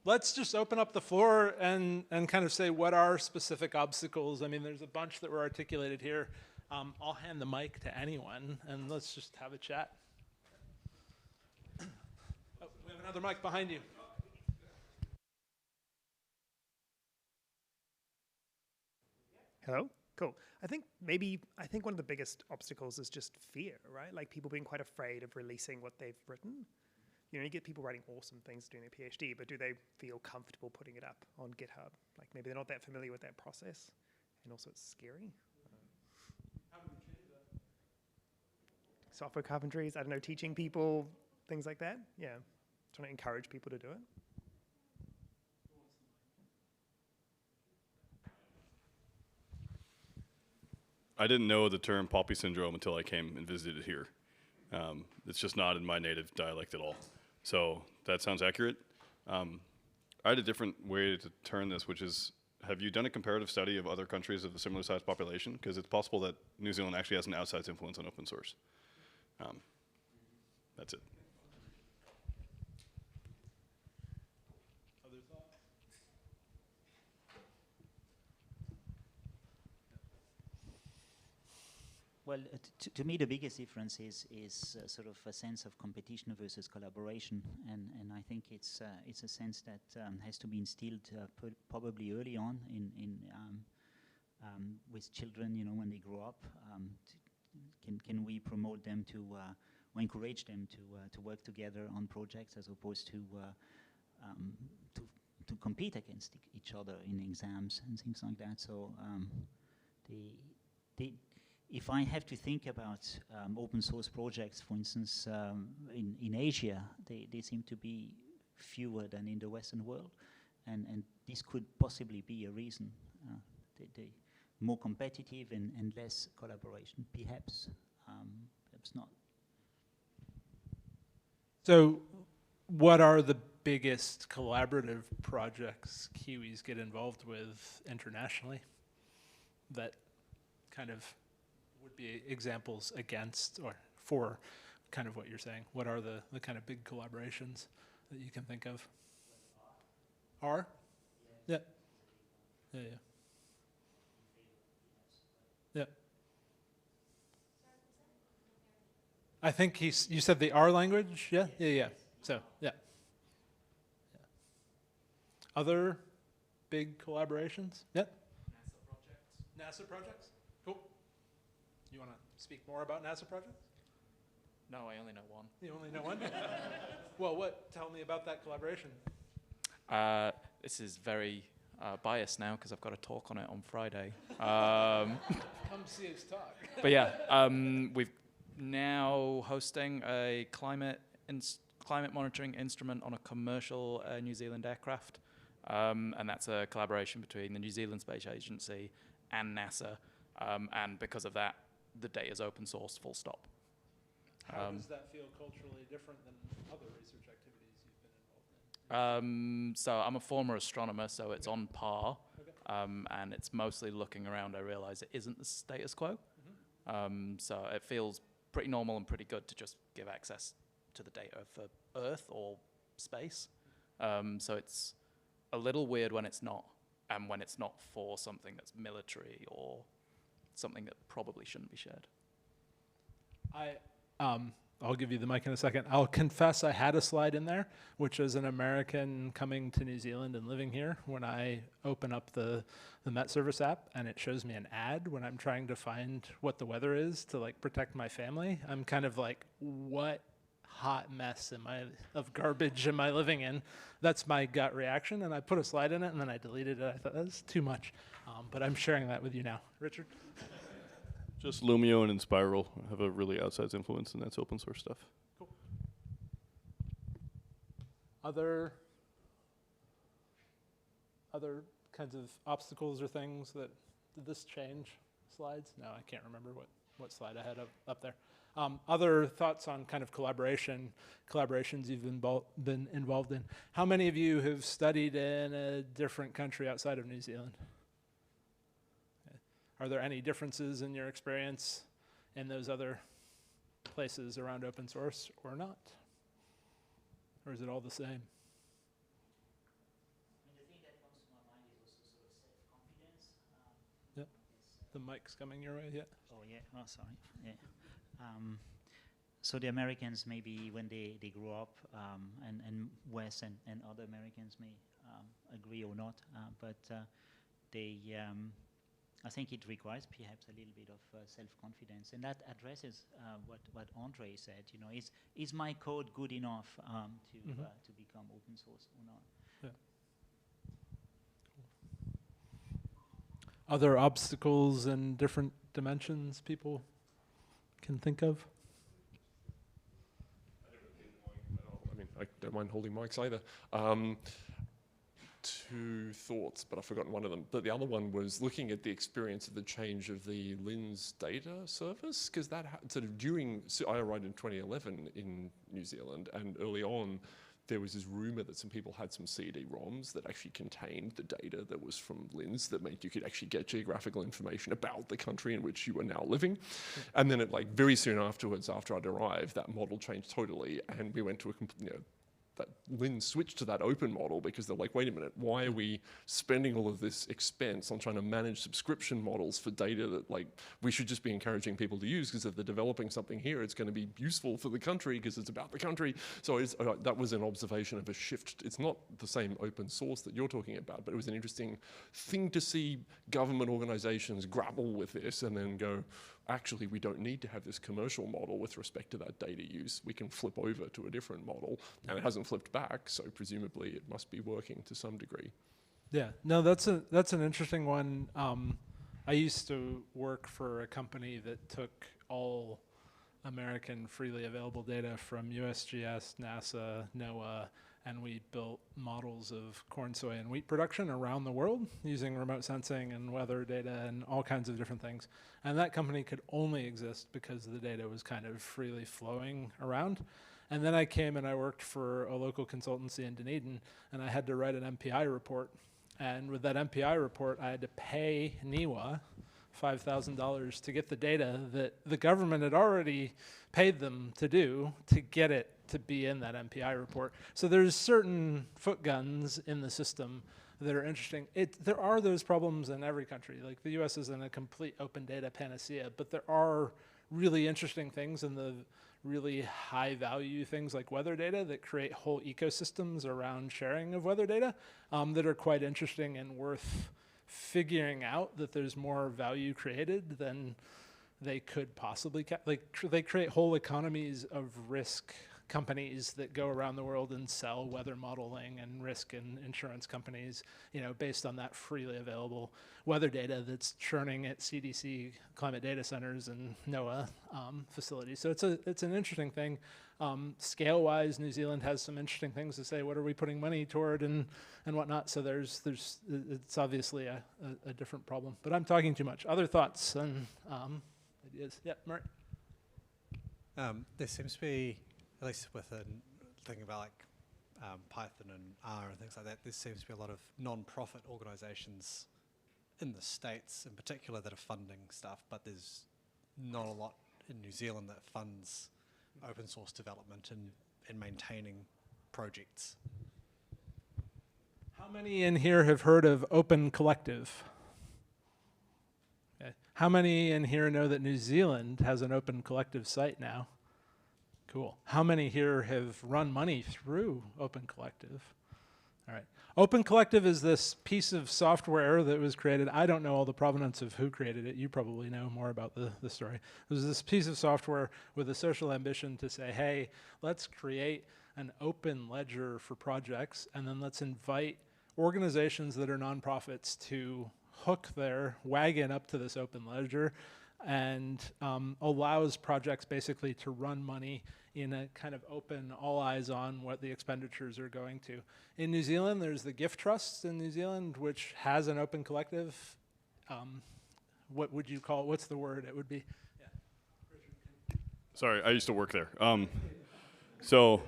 let's just open up the floor and kind of say what are specific obstacles. I mean, there's a bunch that were articulated here. I'll hand the mic to anyone, and let's just have a chat. Oh, we have another mic behind you. Hello? Cool. I think one of the biggest obstacles is just fear, right? Like people being quite afraid of releasing what they've written. You know, you get people writing awesome things doing their PhD, but do they feel comfortable putting it up on GitHub? Like maybe they're not that familiar with that process, and also it's scary. How do we change that? Software carpentries, I don't know, teaching people, things like that. Yeah, trying to encourage people to do it. I didn't know the term poppy syndrome until I came and visited here. It's just not in my native dialect at all. So that sounds accurate. I had a different way to turn this, which is, have you done a comparative study of other countries of a similar sized population? Because it's possible that New Zealand actually has an outsized influence on open source. That's it. Other thoughts? Well, to me, the biggest difference is sort of a sense of competition versus collaboration, and I think it's a sense that has to be instilled probably early on with children. You know, when they grow up, can we promote them to or encourage them to work together on projects as opposed to compete against each other in exams and things like that. So if I have to think about open source projects, for instance, in Asia, they seem to be fewer than in the Western world, and this could possibly be a reason. They more competitive and less collaboration, perhaps not. So what are the biggest collaborative projects Kiwis get involved with internationally that kind of would be examples against or for kind of what you're saying? What are the kind of big collaborations that you can think of? R? Yeah. Yeah, yeah. Yeah. I think you said the R language? Yeah? Yeah, yeah. So, yeah. Other big collaborations? Yeah? NASA projects? Cool. You want to speak more about NASA projects? No, I only know one. You only know one? Well, tell me about that collaboration. This is very biased now because I've got a talk on it on Friday. Come see us talk. But yeah, we've now hosting a climate monitoring instrument on a commercial New Zealand aircraft. And that's a collaboration between the New Zealand Space Agency and NASA. And because of that, the data is open source, full stop. How does that feel culturally different than other research activities you've been involved in? So I'm a former astronomer, so it's on par. Okay. And it's mostly looking around. I realize it isn't the status quo. Mm-hmm. So it feels pretty normal and pretty good to just give access to the data for Earth or space. So it's a little weird when it's not, and when it's not for something that's military or something that probably shouldn't be shared. I'll give you the mic in a second. I'll confess I had a slide in there, which is an American coming to New Zealand and living here. When I open up the Met Service app and it shows me an ad when I'm trying to find what the weather is to like protect my family, I'm kind of like, what hot mess of garbage am I living in? That's my gut reaction, and I put a slide in it and then I deleted it. I thought that was too much, but I'm sharing that with you now. Richard? Just Lumio and Inspiral have a really outsized influence, and that's open source stuff. Cool. Other kinds of obstacles or things that, did this change slides? No, I can't remember what slide I had up there. Other thoughts on kind of collaborations you've been involved in. How many of you have studied in a different country outside of New Zealand? Are there any differences in your experience in those other places around open source or not? Or is it all the same? I mean, the thing that comes to my mind is also sort of self-confidence. Yep. The mic's coming your way, yeah? Oh, yeah. Oh, sorry. Yeah. So the Americans, maybe when they grow up, and Wes and other Americans may agree or not, but they... I think it requires perhaps a little bit of self-confidence, and that addresses what Andre said. You know, is my code good enough to become open source or not? Yeah. Other obstacles in different dimensions people can think of? I mean, I don't mind holding mics either. Two thoughts, but I've forgotten one of them. But the other one was looking at the experience of the change of the LINS data service, because that sort of during, so I arrived in 2011 in New Zealand, and early on there was this rumor that some people had some CD-ROMs that actually contained the data that was from LINS that meant you could actually get geographical information about the country in which you were now living. And then it, like, very soon afterwards, after I'd arrived, that model changed totally, and we went to a that LINS switched to that open model because they're like, wait a minute, why are we spending all of this expense on trying to manage subscription models for data that, like, we should just be encouraging people to use, because if they're developing something here, it's going to be useful for the country because it's about the country. So that was an observation of a shift. It's not the same open source that you're talking about, but it was an interesting thing to see government organizations grapple with this and then go, actually, we don't need to have this commercial model with respect to that data use. We can flip over to a different model, and it hasn't flipped back, so presumably it must be working to some degree. Yeah, no, that's an interesting one. I used to work for a company that took all American freely available data from USGS, NASA, NOAA, and we built models of corn, soy, and wheat production around the world using remote sensing and weather data and all kinds of different things. And that company could only exist because the data was kind of freely flowing around. And then I came and I worked for a local consultancy in Dunedin, and I had to write an MPI report. And with that MPI report, I had to pay NeSI $5,000 to get the data that the government had already paid them to do to get it to be in that MPI report. So there's certain foot guns in the system that are interesting. There are those problems in every country. Like, the US isn't a complete open data panacea, but there are really interesting things in the really high value things like weather data that create whole ecosystems around sharing of weather data that are quite interesting and worth figuring out that there's more value created than they could possibly, they create whole economies of risk companies that go around the world and sell weather modeling and risk and insurance companies, you know, based on that freely available weather data that's churning at CDC climate data centers and NOAA facilities. So it's an interesting thing. Scale-wise, New Zealand has some interesting things to say. What are we putting money toward and whatnot? So it's obviously a different problem. But I'm talking too much. Other thoughts and ideas? Yeah, Murray. There seems to be, at least within thinking about like Python and R and things like that, there seems to be a lot of non-profit organizations in the States in particular that are funding stuff, but there's not a lot in New Zealand that funds open source development and maintaining projects. How many in here have heard of Open Collective? Okay. How many in here know that New Zealand has an Open Collective site now? Cool. How many here have run money through Open Collective? All right. Open Collective is this piece of software that was created. I don't know all the provenance of who created it. You probably know more about the story. It was this piece of software with a social ambition to say, hey, let's create an open ledger for projects, and then let's invite organizations that are nonprofits to hook their wagon up to this open ledger, and allows projects basically to run money in a kind of open, all eyes on what the expenditures are going to. In New Zealand, there's the Gift Trust in New Zealand, which has an open collective. What would you call it? What's the word it would be? Yeah. Sorry, I used to work there. So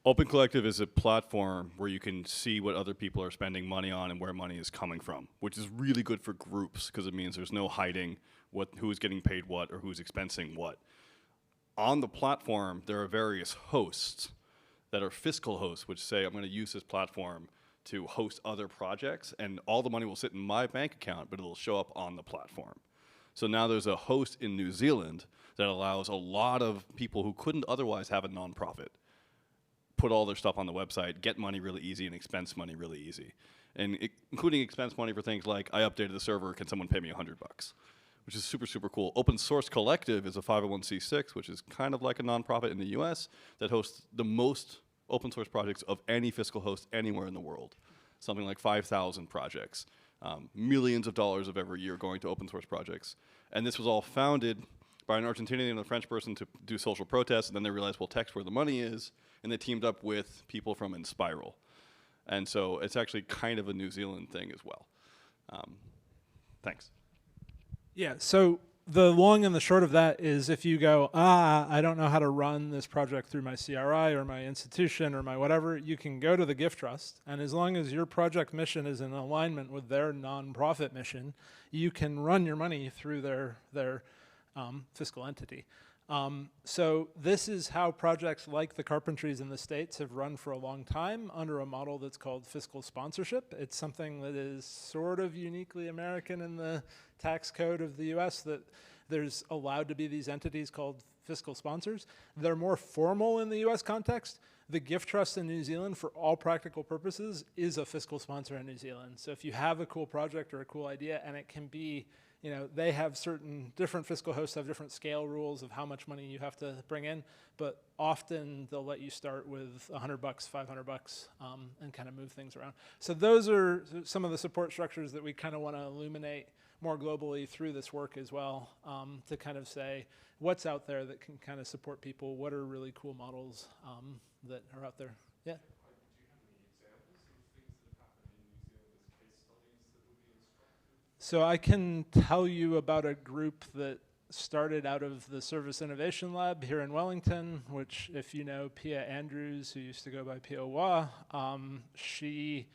Open Collective is a platform where you can see what other people are spending money on and where money is coming from, which is really good for groups because it means there's no hiding who's getting paid what or who's expensing what. On the platform, there are various hosts that are fiscal hosts, which say, I'm going to use this platform to host other projects, and all the money will sit in my bank account, but it'll show up on the platform. So now there's a host in New Zealand that allows a lot of people who couldn't otherwise have a nonprofit put all their stuff on the website, get money really easy, and expense money really easy. And including expense money for things like, I updated the server, can someone pay me $100? Which is super, super cool. Open Source Collective is a 501c6, which is kind of like a nonprofit in the US that hosts the most open source projects of any fiscal host anywhere in the world. Something like 5,000 projects. Millions of dollars of every year going to open source projects. And this was all founded by an Argentinian and a French person to do social protests, and then they realized, well, text where the money is, and they teamed up with people from Inspiral. And so it's actually kind of a New Zealand thing as well. Thanks. Yeah, so the long and the short of that is if you go, I don't know how to run this project through my CRI or my institution or my whatever, you can go to the Gift Trust, and as long as your project mission is in alignment with their nonprofit mission, you can run your money through their fiscal entity. So this is how projects like the Carpentries in the States have run for a long time under a model that's called fiscal sponsorship. It's something that is sort of uniquely American in the tax code of the US, that there's allowed to be these entities called fiscal sponsors. They're more formal in the US context. The Gift Trust in New Zealand, for all practical purposes, is a fiscal sponsor in New Zealand. So if you have a cool project or a cool idea, and it can be, you know, they have different fiscal hosts have different scale rules of how much money you have to bring in, but often they'll let you start with $100, $500, and kind of move things around. So those are some of the support structures that we kind of want to illuminate more globally through this work as well, to kind of say what's out there that can kind of support people, what are really cool models that are out there. Yeah. So I can tell you about a group that started out of the Service Innovation Lab here in Wellington, which, if you know Pia Andrews, who used to go by Pia Wa, she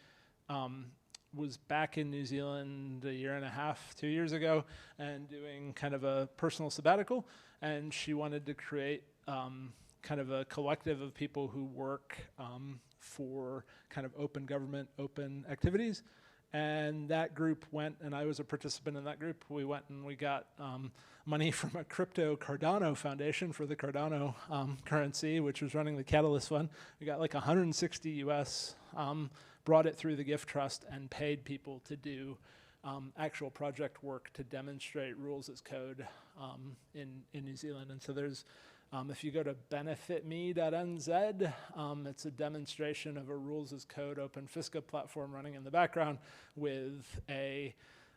was back in New Zealand a year and a half, 2 years ago, and doing kind of a personal sabbatical, and she wanted to create kind of a collective of people who work for kind of open government, open activities. And that group went, and I was a participant in that group. We went and we got money from a crypto Cardano foundation for the Cardano currency, which was running the Catalyst Fund. We got like 160 US, brought it through the Gift Trust, and paid people to do actual project work to demonstrate rules as code in New Zealand. And so there's, if you go to benefitme.nz, it's a demonstration of a rules as code open FISCA platform running in the background with a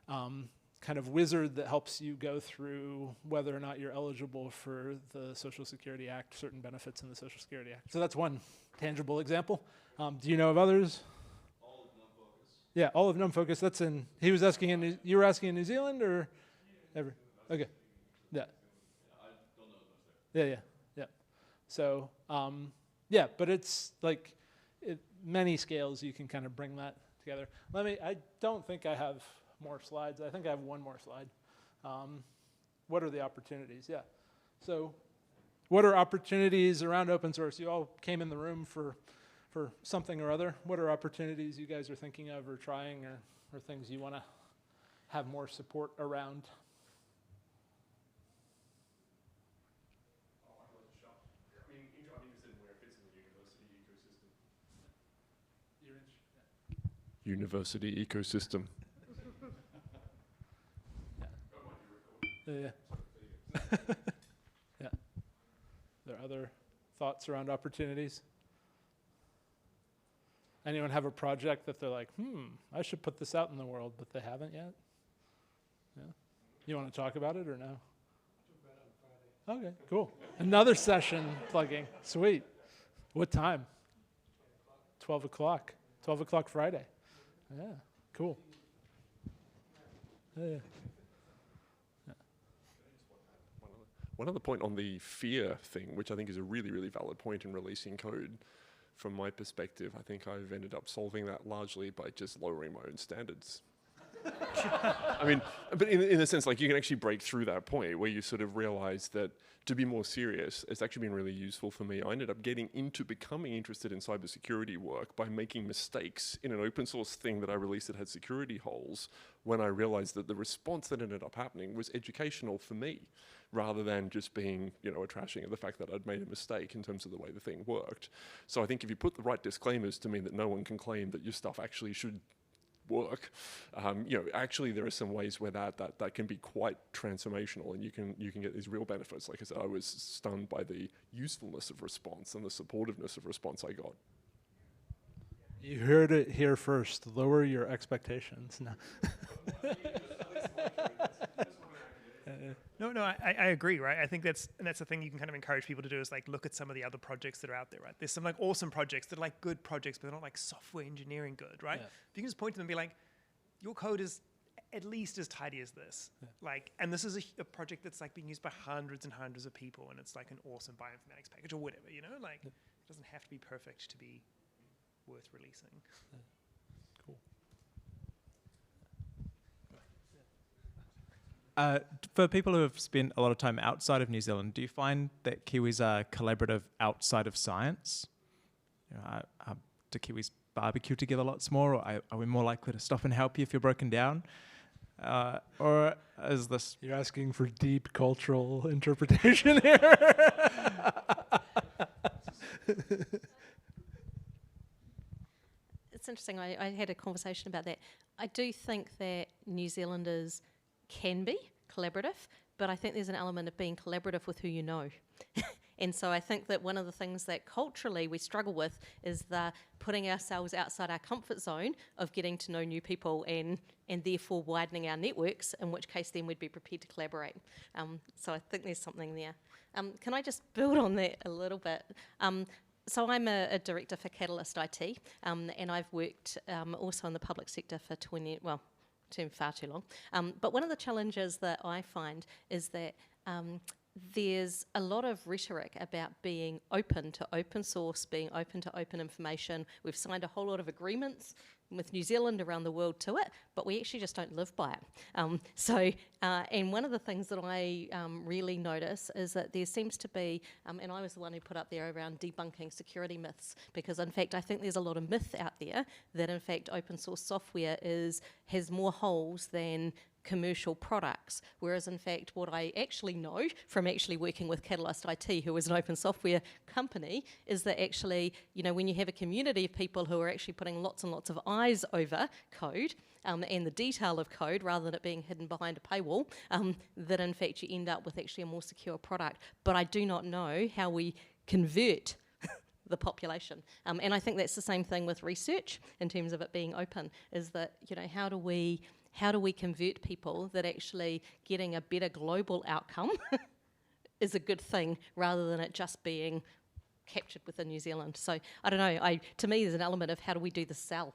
kind of wizard that helps you go through whether or not you're eligible for the Social Security Act, certain benefits in the Social Security Act. So that's one tangible example. Do you know of others? All of non-focus. Yeah, all of non-focus. That's in, he was asking you were asking in New Zealand or? Ever? Okay. Yeah. Yeah. So, yeah, but it's like many scales you can kind of bring that together. I don't think I have more slides. I think I have one more slide. What are the opportunities? Yeah. So what are opportunities around open source? You all came in the room for for something or other? What are opportunities you guys are thinking of or trying, or things you want to have more support around? I'm interested in where it fits in the university ecosystem. University ecosystem. Yeah. Yeah. There are other thoughts around opportunities? Anyone have a project that they're like, I should put this out in the world, but they haven't yet? Yeah. You want to talk about it or no? Okay, cool. Another session plugging. Sweet. What time? 12 o'clock. 12 o'clock Friday. Yeah, cool. Yeah. One other point on the fear thing, which I think is a really, really valid point in releasing code. From my perspective, I think I've ended up solving that largely by just lowering my own standards. I mean, but in a sense, like you can actually break through that point where you sort of realize that to be more serious, it's actually been really useful for me. I ended up getting into becoming interested in cybersecurity work by making mistakes in an open source thing that I released that had security holes when I realized that the response that ended up happening was educational for me rather than just being, a trashing of the fact that I'd made a mistake in terms of the way the thing worked. So I think if you put the right disclaimers to mean that no one can claim that your stuff actually should work, actually there are some ways where that can be quite transformational, and you can get these real benefits. Like I said, I was stunned by the usefulness of response and the supportiveness of response I got. You heard it here first. Lower your expectations. No. No, I agree, right? I think that's the thing you can kind of encourage people to do is like look at some of the other projects that are out there, right? There's some like awesome projects that are like good projects, but they're not like software engineering good, right? Yeah. If you can just point to them and be like, your code is at least as tidy as this. Yeah. Like, and this is a project that's like being used by hundreds and hundreds of people, and it's like an awesome bioinformatics package or whatever, Like, it doesn't have to be perfect to be worth releasing. Yeah. Cool. For people who have spent a lot of time outside of New Zealand, do you find that Kiwis are collaborative outside of science? Do Kiwis barbecue together lots more, or are we more likely to stop and help you if you're broken down? Or is this... You're asking for deep cultural interpretation here. It's interesting. I had a conversation about that. I do think that New Zealanders can be collaborative, but I think there's an element of being collaborative with who you know. And so I think that one of the things that culturally we struggle with is the putting ourselves outside our comfort zone of getting to know new people and therefore widening our networks, in which case then we'd be prepared to collaborate. So I think there's something there. Can I just build on that a little bit? So I'm a director for Catalyst IT, and I've worked also in the public sector for 20, well, far too long. But one of the challenges that I find is that there's a lot of rhetoric about being open to open source, being open to open information. We've signed a whole lot of agreements with New Zealand around the world to it, but we actually just don't live by it. And one of the things that I really notice is that there seems to be, and I was the one who put up there around debunking security myths, because in fact I think there's a lot of myth out there that in fact open source software has more holes than commercial products, whereas in fact what I actually know from actually working with Catalyst IT, who is an open software company, is that actually, when you have a community of people who are actually putting lots and lots of eyes over code and the detail of code rather than it being hidden behind a paywall, that in fact you end up with actually a more secure product. But I do not know how we convert the population. And I think that's the same thing with research in terms of it being open, is that, how do we convert people that actually getting a better global outcome is a good thing rather than it just being captured within New Zealand. So I don't know, to me there's an element of how do we do the sell.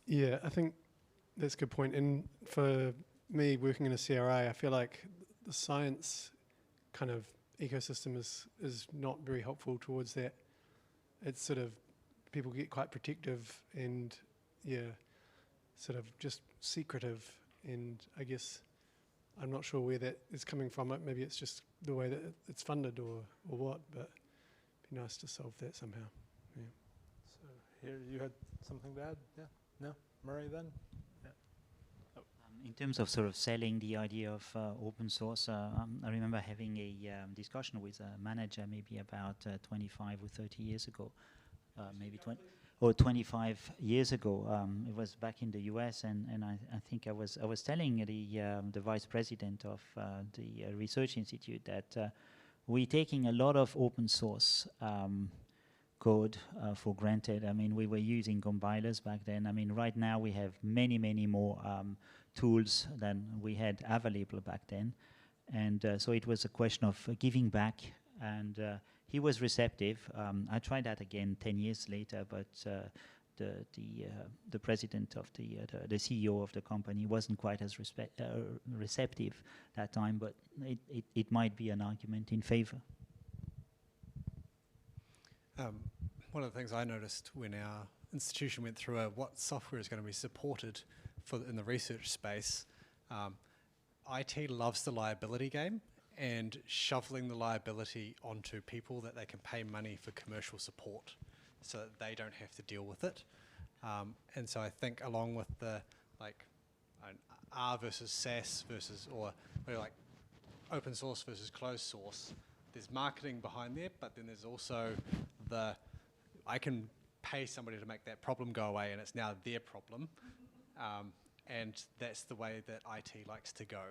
Yeah, I think that's a good point. And for me, working in a CRI, I feel like the science kind of ecosystem is not very helpful towards that. It's sort of, people get quite protective and, sort of just secretive. And I guess I'm not sure where that is coming from. Maybe it's just the way that it's funded or what, but it'd be nice to solve that somehow. Yeah. So here you had something to add? Yeah? No? Murray then? Yeah. Oh. In terms of sort of selling the idea of open source, I remember having a discussion with a manager maybe about 25 or 30 years ago, maybe 20 or 25 years ago. It was back in the US, and I think I was telling the vice president of the research institute that we're taking a lot of open source code for granted. I mean, we were using compilers back then. I mean, right now we have many, many more tools than we had available back then. And so it was a question of giving back, and he was receptive. I tried that again 10 years later, but the president of the CEO of the company wasn't quite as receptive that time, but it might be an argument in favor. One of the things I noticed when our institution went through what software is going to be supported in the research space, IT loves the liability game and shoveling the liability onto people that they can pay money for commercial support so that they don't have to deal with it. And so I think along with the R versus SAS versus, or like open source versus closed source, there's marketing behind there, but then there's also I can pay somebody to make that problem go away and it's now their problem. And that's the way that IT likes to go.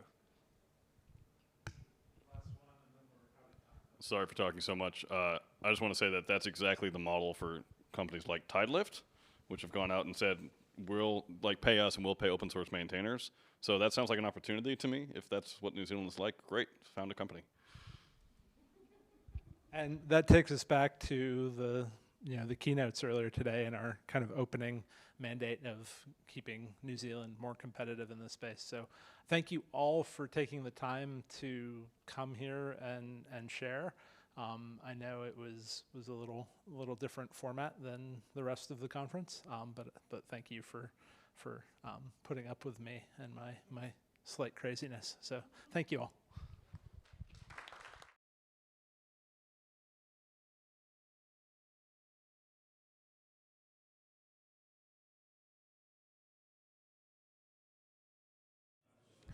Sorry for talking so much. I just want to say that that's exactly the model for companies like Tidelift, which have gone out and said, we'll pay us and we'll pay open source maintainers. So that sounds like an opportunity to me. If that's what New Zealand is like, great, found a company. And that takes us back to the keynotes earlier today and our kind of opening mandate of keeping New Zealand more competitive in this space. So thank you all for taking the time to come here and share. I know it was a little different format than the rest of the conference, but thank you for putting up with me and my slight craziness. So thank you all.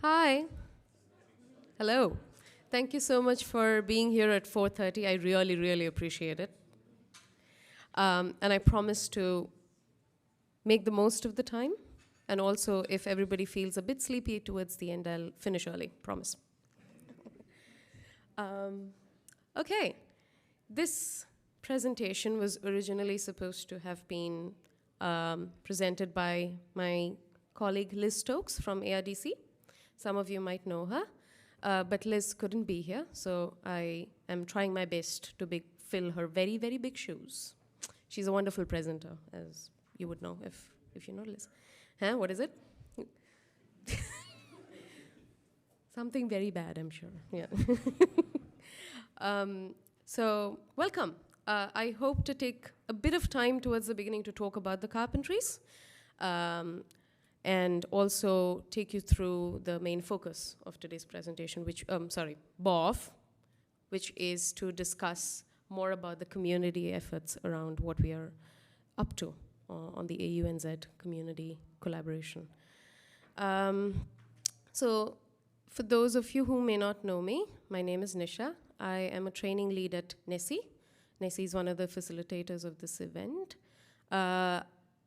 Hi. Hello. Thank you so much for being here at 4:30. I really, really appreciate it. And I promise to make the most of the time. And also, if everybody feels a bit sleepy towards the end, I'll finish early, promise. Okay. This presentation was originally supposed to have been presented by my colleague Liz Stokes from ARDC. Some of you might know her, but Liz couldn't be here, so I am trying my best to fill her very, very big shoes. She's a wonderful presenter, as you would know if you know Liz. Huh? What is it? Something very bad, I'm sure. Yeah. So welcome. I hope to take a bit of time towards the beginning to talk about the Carpentries. And also take you through the main focus of today's presentation, BOF, which is to discuss more about the community efforts around what we are up to on the AUNZ community collaboration. So for those of you who may not know me, my name is Nisha. I am a training lead at NeSI. NeSI is one of the facilitators of this event.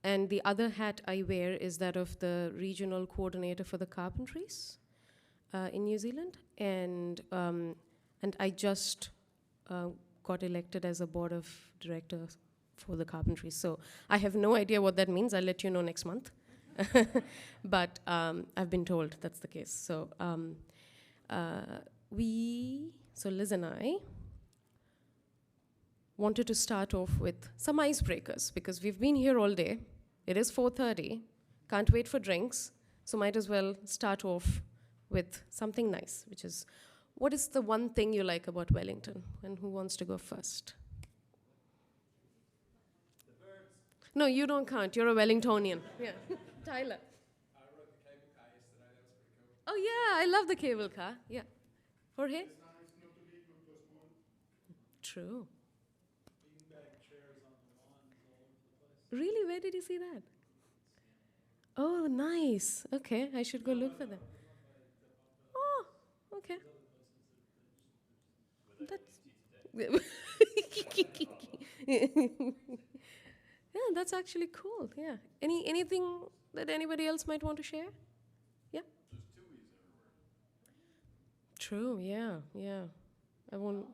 And the other hat I wear is that of the regional coordinator for the Carpentries in New Zealand. And I just got elected as a board of directors for the Carpentries. So I have no idea what that means. I'll let you know next month. But I've been told that's the case. So Liz and I wanted to start off with some icebreakers because we've been here all day. It is 4:30, can't wait for drinks, so might as well start off with something nice, which is, what is the one thing you like about Wellington? And who wants to go first? The birds. No, you don't count, you're a Wellingtonian. Yeah. Tyler. I rode the cable car yesterday, that was pretty cool. Oh yeah, I love the cable car. Yeah. Jorge? True. Really? Where did you see that? Oh, nice. Okay, I should go look for them. Oh, okay. That's yeah, that's actually cool. Yeah. Anything that anybody else might want to share? Yeah. True. Yeah. Yeah. I won't.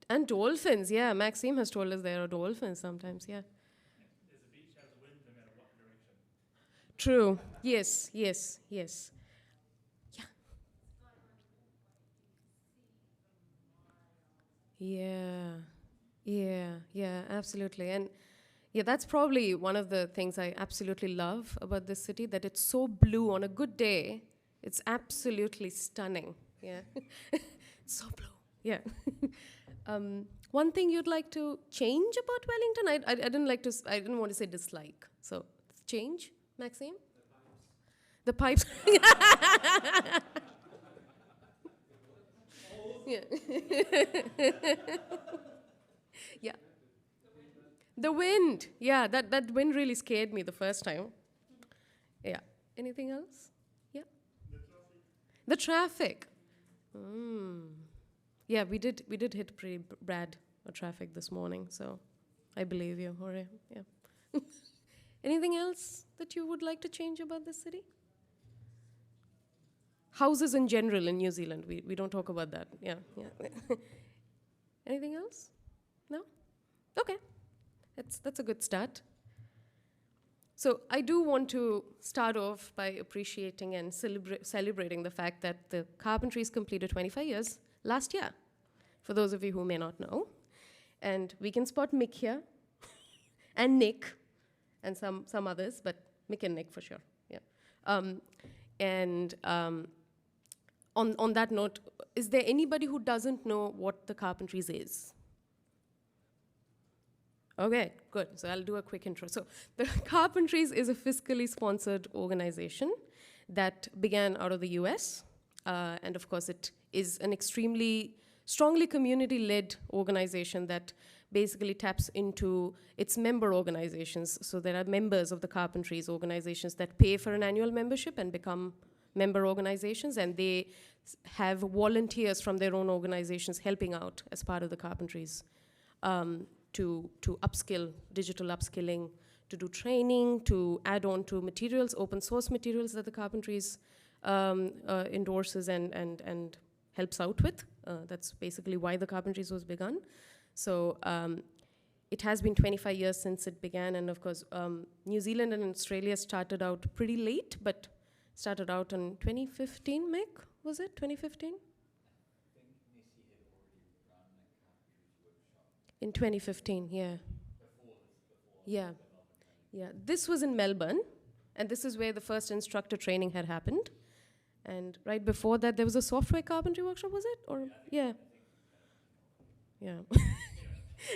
And dolphins. Yeah. Maxime has told us there are dolphins sometimes. Yeah. True. Yes. Yes. Yes. Yeah. Yeah. Yeah. Absolutely. And yeah, that's probably one of the things I absolutely love about this city, that it's so blue on a good day. It's absolutely stunning. Yeah. It's so blue. Yeah. One thing you'd like to change about Wellington? I didn't like to, I didn't want to say dislike. So change, Maxime? The pipes. Yeah. Yeah. The wind. Yeah, that wind really scared me the first time. Yeah. Anything else? Yeah. The traffic. Yeah, we did hit pretty bad traffic this morning, so I believe you, Jorge. Yeah. Anything else that you would like to change about this city? Houses in general in New Zealand. We don't talk about that. Yeah. Yeah. Anything else? No? Okay. That's a good start. So I do want to start off by appreciating and celebrating the fact that the Carpentries completed 25 years last year, for those of you who may not know. And we can spot Mick here, and Nick, and some others, but Mick and Nick for sure. Yeah. On that note, is there anybody who doesn't know what the Carpentries is? Okay, good. So I'll do a quick intro. So the Carpentries is a fiscally sponsored organization that began out of the US. And of course, it is an extremely strongly community-led organization that basically taps into its member organizations. So there are members of the Carpentries organizations that pay for an annual membership and become member organizations, and they have volunteers from their own organizations helping out as part of the Carpentries. To upskill, digital upskilling, to do training, to add on to materials, open source materials that the Carpentries endorses and helps out with. That's basically why the Carpentries was begun. So it has been 25 years since it began, and of course, New Zealand and Australia started out pretty late, but started out in 2015, Mick, was it, 2015? In 2015, yeah. Yeah. Yeah. This was in Melbourne, and this is where the first instructor training had happened. And right before that, there was a software carpentry workshop, was it? Or yeah. Yeah.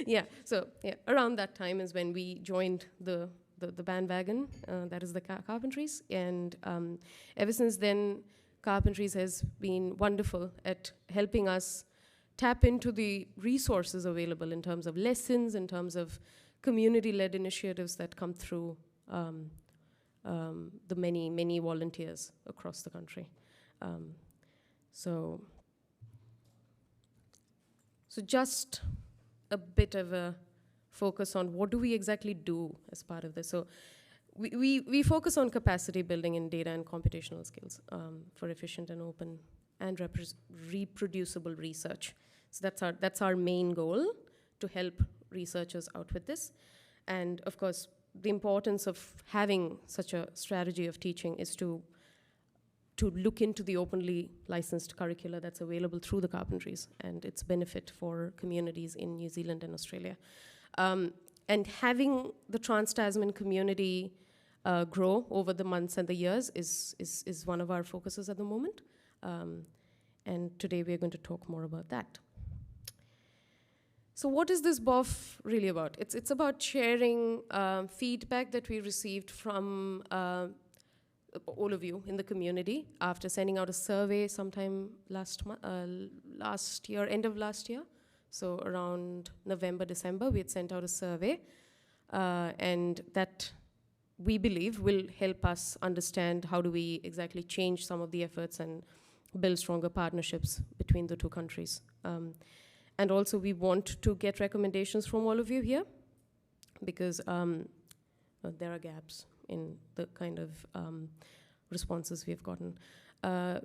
Yeah. So yeah, around that time is when we joined the bandwagon. That is the Carpentries, and ever since then, Carpentries has been wonderful at helping us tap into the resources available in terms of lessons, in terms of community-led initiatives that come through the many volunteers across the country. So just a bit of a focus on what do we exactly do as part of this. So we focus on capacity building in data and computational skills for efficient and open and reproducible research. So that's our main goal, to help researchers out with this. And of course, the importance of having such a strategy of teaching is to look into the openly licensed curricula that's available through the Carpentries and its benefit for communities in New Zealand and Australia. And having the Trans-Tasman community grow over the months and the years is one of our focuses at the moment. And today we're going to talk more about that. So what is this BOF really about? It's about sharing feedback that we received from all of you in the community, after sending out a survey sometime last year, end of last year, so around November, December, we had sent out a survey, and that we believe will help us understand how do we exactly change some of the efforts and build stronger partnerships between the two countries. And also we want to get recommendations from all of you here, because there are gaps in the kind of responses we've gotten.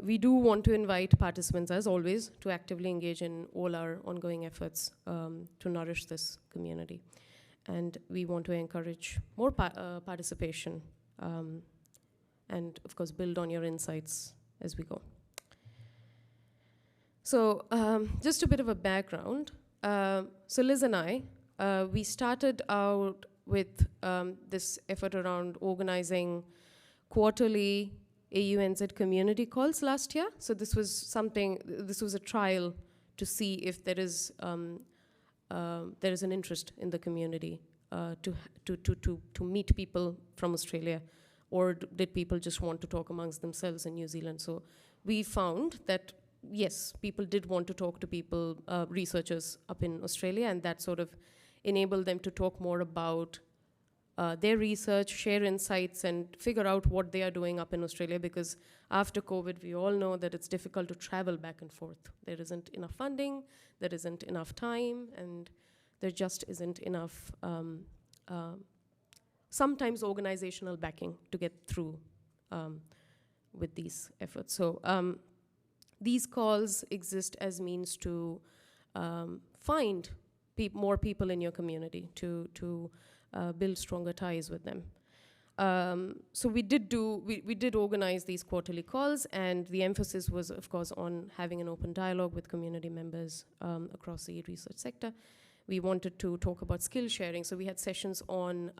We do want to invite participants, as always, to actively engage in all our ongoing efforts to nourish this community. And we want to encourage more participation and, of course, build on your insights as we go. So just a bit of a background. So Liz and I, we started out with this effort around organizing quarterly AUNZ community calls last year. So this was a trial to see if there is an interest in the community to meet people from Australia, or did people just want to talk amongst themselves in New Zealand? So we found that yes, people did want to talk to people, researchers up in Australia, and that sort of enabled them to talk more about their research, share insights, and figure out what they are doing up in Australia, because after COVID, we all know that it's difficult to travel back and forth. There isn't enough funding, there isn't enough time, and there just isn't enough, sometimes organizational backing to get through with these efforts. So these calls exist as means to find more people in your community, to build stronger ties with them. So we did organize these quarterly calls, and the emphasis was, of course, on having an open dialogue with community members across the research sector. We wanted to talk about skill sharing, so we had sessions on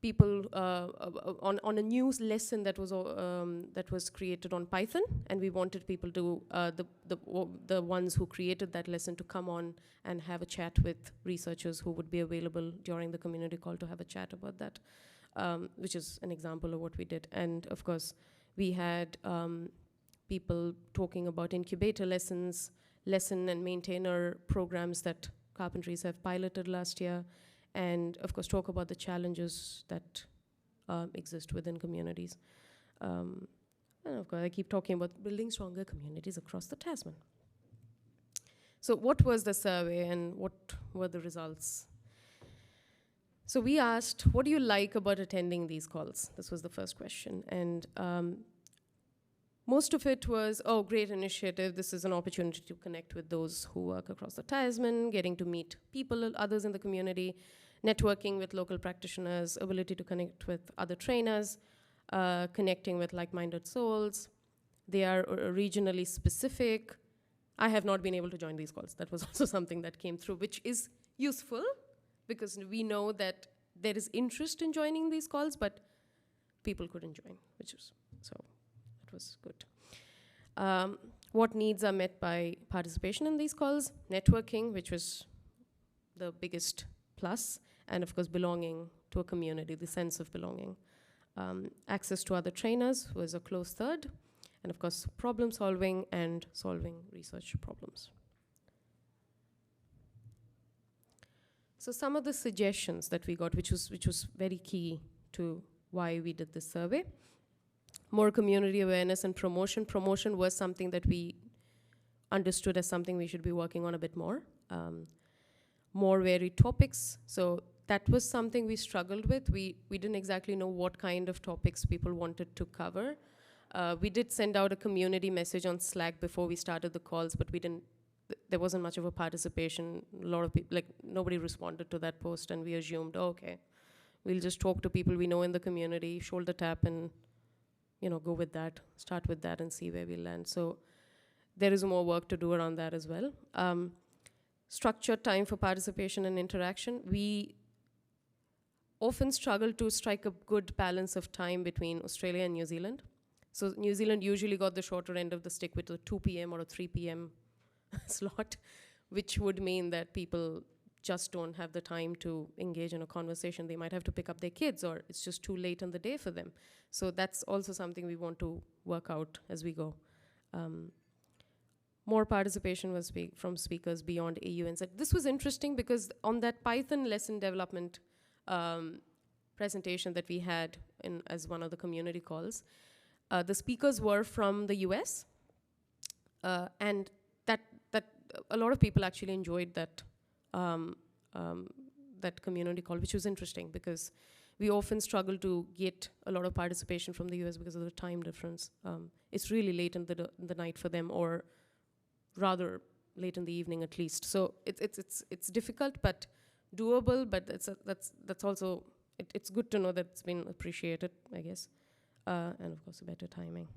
people on a new lesson that was created on Python, and we wanted people to the ones who created that lesson to come on and have a chat with researchers who would be available during the community call to have a chat about that, which is an example of what we did. And of course, we had people talking about incubator lessons, lesson and maintainer programs that Carpentries have piloted last year, and of course talk about the challenges that exist within communities. And of course I keep talking about building stronger communities across the Tasman. So what was the survey and what were the results? So we asked, what do you like about attending these calls? This was the first question. And most of it was, oh, great initiative. This is an opportunity to connect with those who work across the Tasman, getting to meet people, others in the community, networking with local practitioners, ability to connect with other trainers, connecting with like-minded souls. They are regionally specific. I have not been able to join these calls. That was also something that came through, which is useful because we know that there is interest in joining these calls, but people couldn't join, which is, so that was good. What needs are met by participation in these calls? Networking, which was the biggest plus, and of course belonging to a community, the sense of belonging. Access to other trainers was a close third, and of course problem solving and solving research problems. So some of the suggestions that we got, which was very key to why we did this survey. More community awareness and promotion. Promotion was something that we understood as something we should be working on a bit more. More varied topics. So that was something we struggled with. We didn't exactly know what kind of topics people wanted to cover. We did send out a community message on Slack before we started the calls, but there wasn't much of a participation. A lot of people, nobody responded to that post, and we assumed, oh, okay, we'll just talk to people we know in the community, shoulder tap, and go with that, start with that, and see where we land. So there is more work to do around that as well. Structured time for participation and interaction. We often struggle to strike a good balance of time between Australia and New Zealand. So New Zealand usually got the shorter end of the stick with a 2 p.m. or a 3 p.m. slot, which would mean that people just don't have the time to engage in a conversation. They might have to pick up their kids, or it's just too late in the day for them. So that's also something we want to work out as we go. More participation was from speakers beyond AU and Z. This was interesting because on that Python lesson development presentation that we had as one of the community calls, the speakers were from the US, and that a lot of people actually enjoyed that that community call, which was interesting because we often struggle to get a lot of participation from the US because of the time difference. It's really late in the night for them, or rather late in the evening at least. So it's difficult but doable. But that's also it's good to know that it's been appreciated, I guess, and of course a better timing.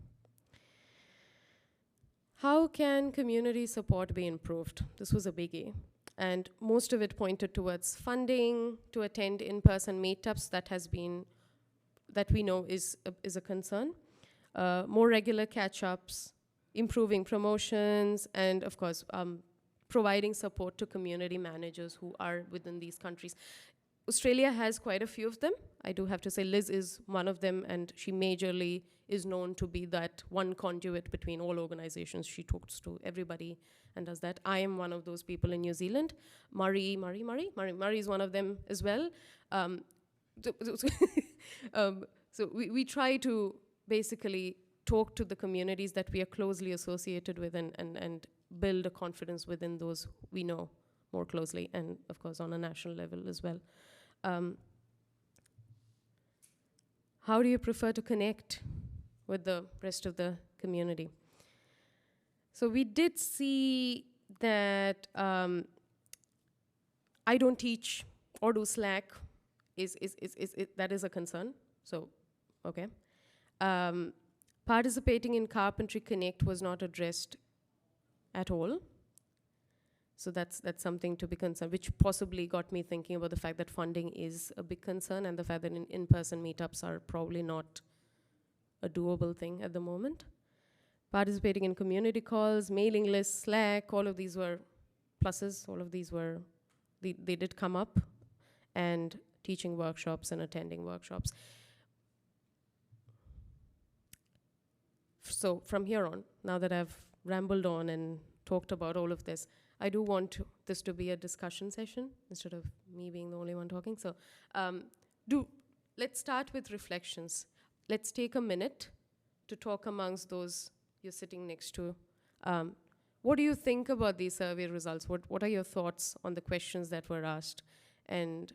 How can community support be improved? This was a biggie. And most of it pointed towards funding to attend in-person meetups. That we know is a concern. More regular catch-ups, improving promotions, and of course, providing support to community managers who are within these countries. Australia has quite a few of them. I do have to say Liz is one of them, and she majorly is known to be that one conduit between all organizations. She talks to everybody and does that. I am one of those people in New Zealand. Murray is one of them as well. So we try to basically talk to the communities that we are closely associated with and build a confidence within those we know more closely, and of course on a national level as well. How do you prefer to connect with the rest of the community? So we did see that I don't teach or do Slack that is a concern. So, okay. Participating in Carpentry Connect was not addressed at all. So that's something to be concerned, which possibly got me thinking about the fact that funding is a big concern and the fact that in-person meetups are probably not a doable thing at the moment. Participating in community calls, mailing lists, Slack, all of these were pluses. All of these were, they did come up, and teaching workshops and attending workshops. So from here on, now that I've rambled on and talked about all of this, I do want this to be a discussion session instead of me being the only one talking. So let's start with reflections. Let's take a minute to talk amongst those you're sitting next to. What do you think about these survey results? What are your thoughts on the questions that were asked? And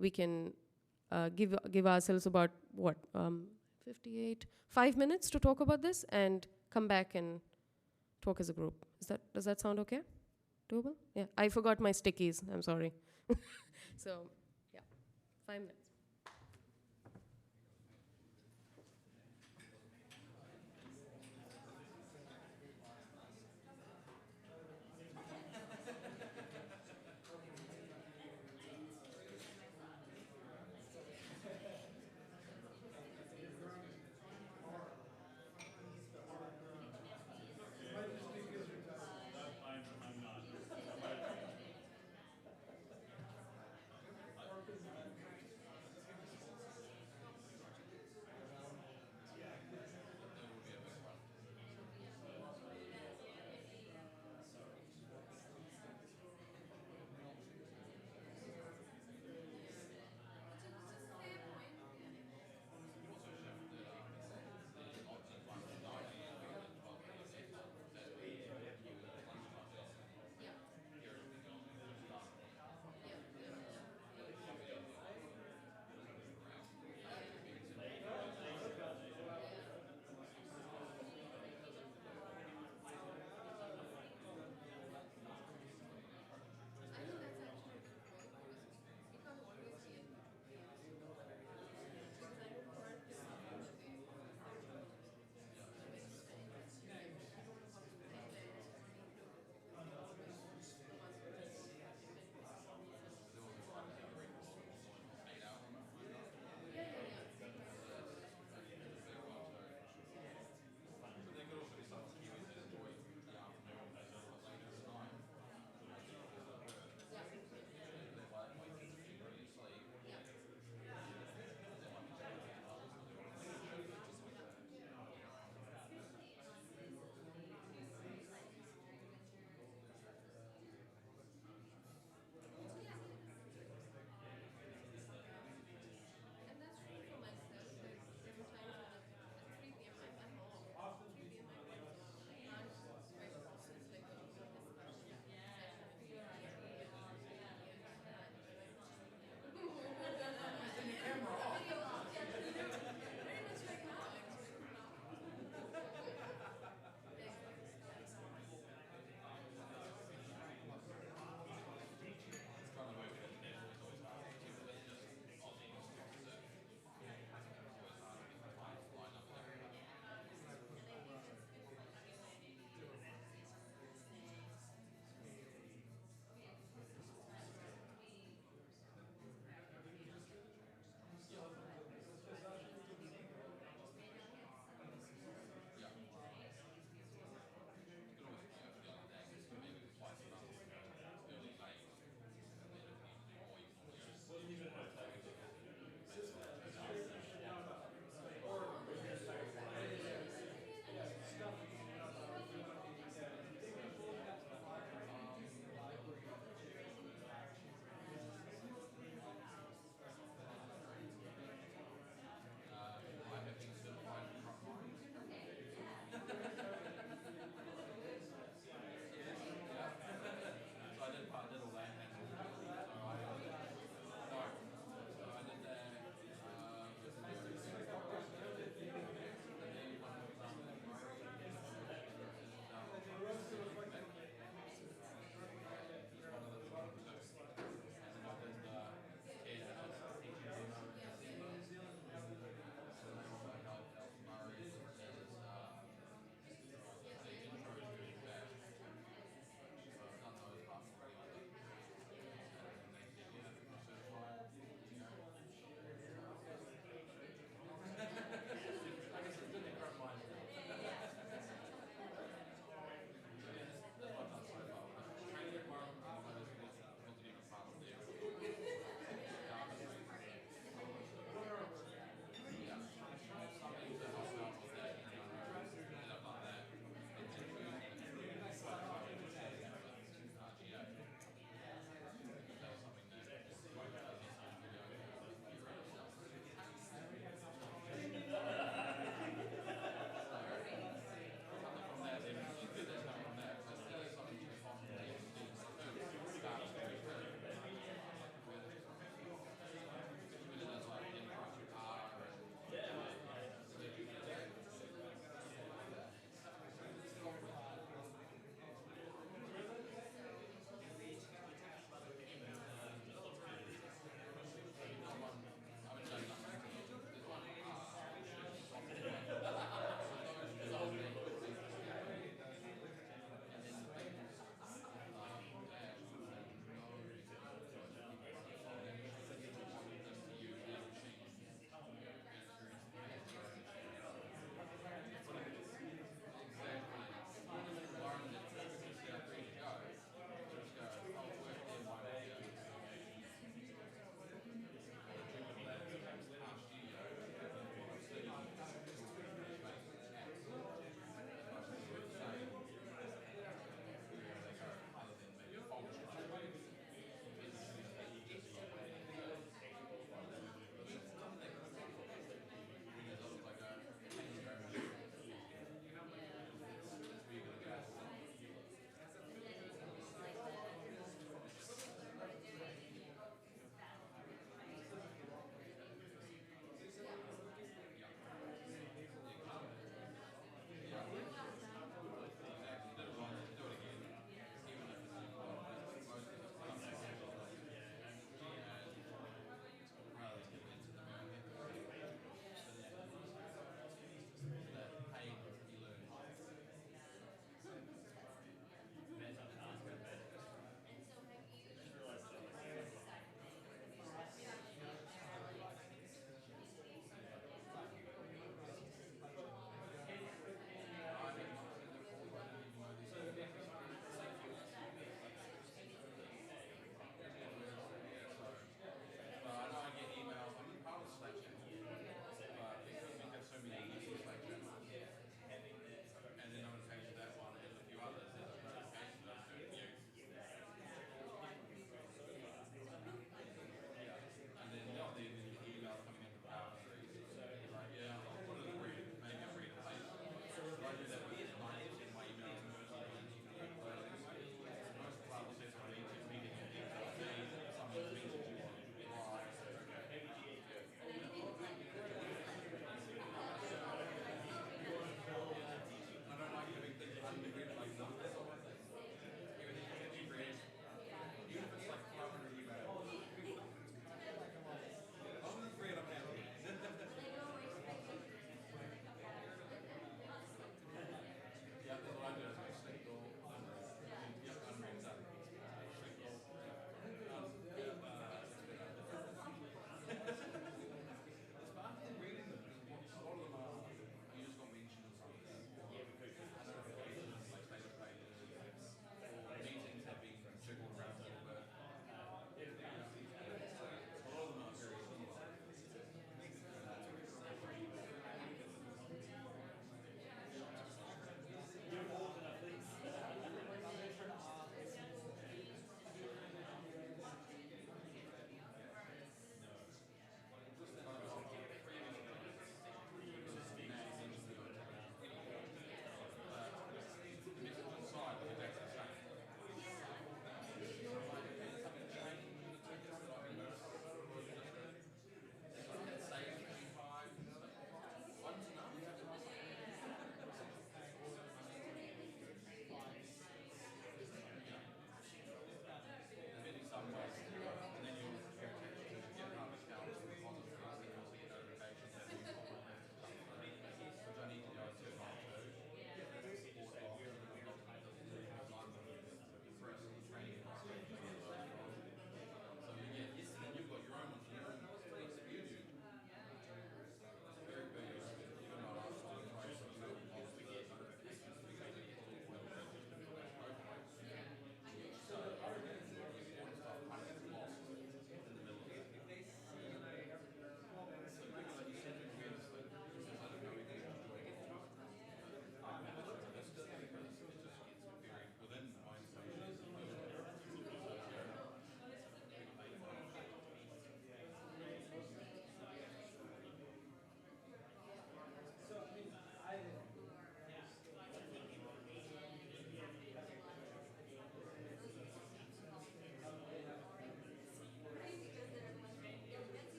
we can give ourselves about, 5 minutes to talk about this and come back and talk as a group. Does that sound okay? Doable? Yeah, I forgot my stickies, I'm sorry. So, yeah, 5 minutes.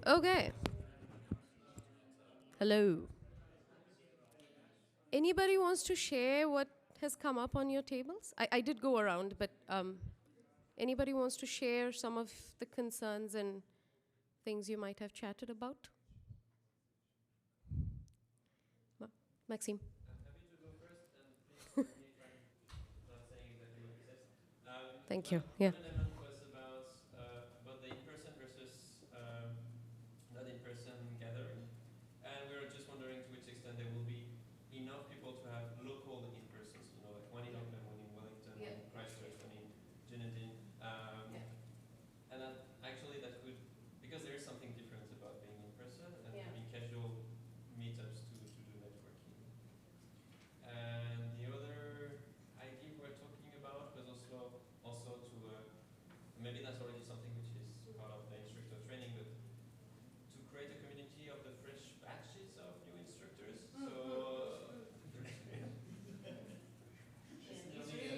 Okay. Hello. Anybody wants to share what has come up on your tables? I did go around, but anybody wants to share some of the concerns and things you might have chatted about? Maxime. Happy to go first, and please correct me if I'm not saying exactly what you said. Thank you. Yeah. One element was about the in-person versus not in-person gathering, and we were just wondering to which extent there will be enough people to have local in-persons, you know, like one in Auckland, one in Wellington, one in Christchurch, one in Dunedin, and that actually that could, because there is something different about being in person and having casual meetups to do networking. And the other idea we were talking about was also to maybe that's already something which is part of the instructor training, but to create a community of the fresh batches of new instructors. So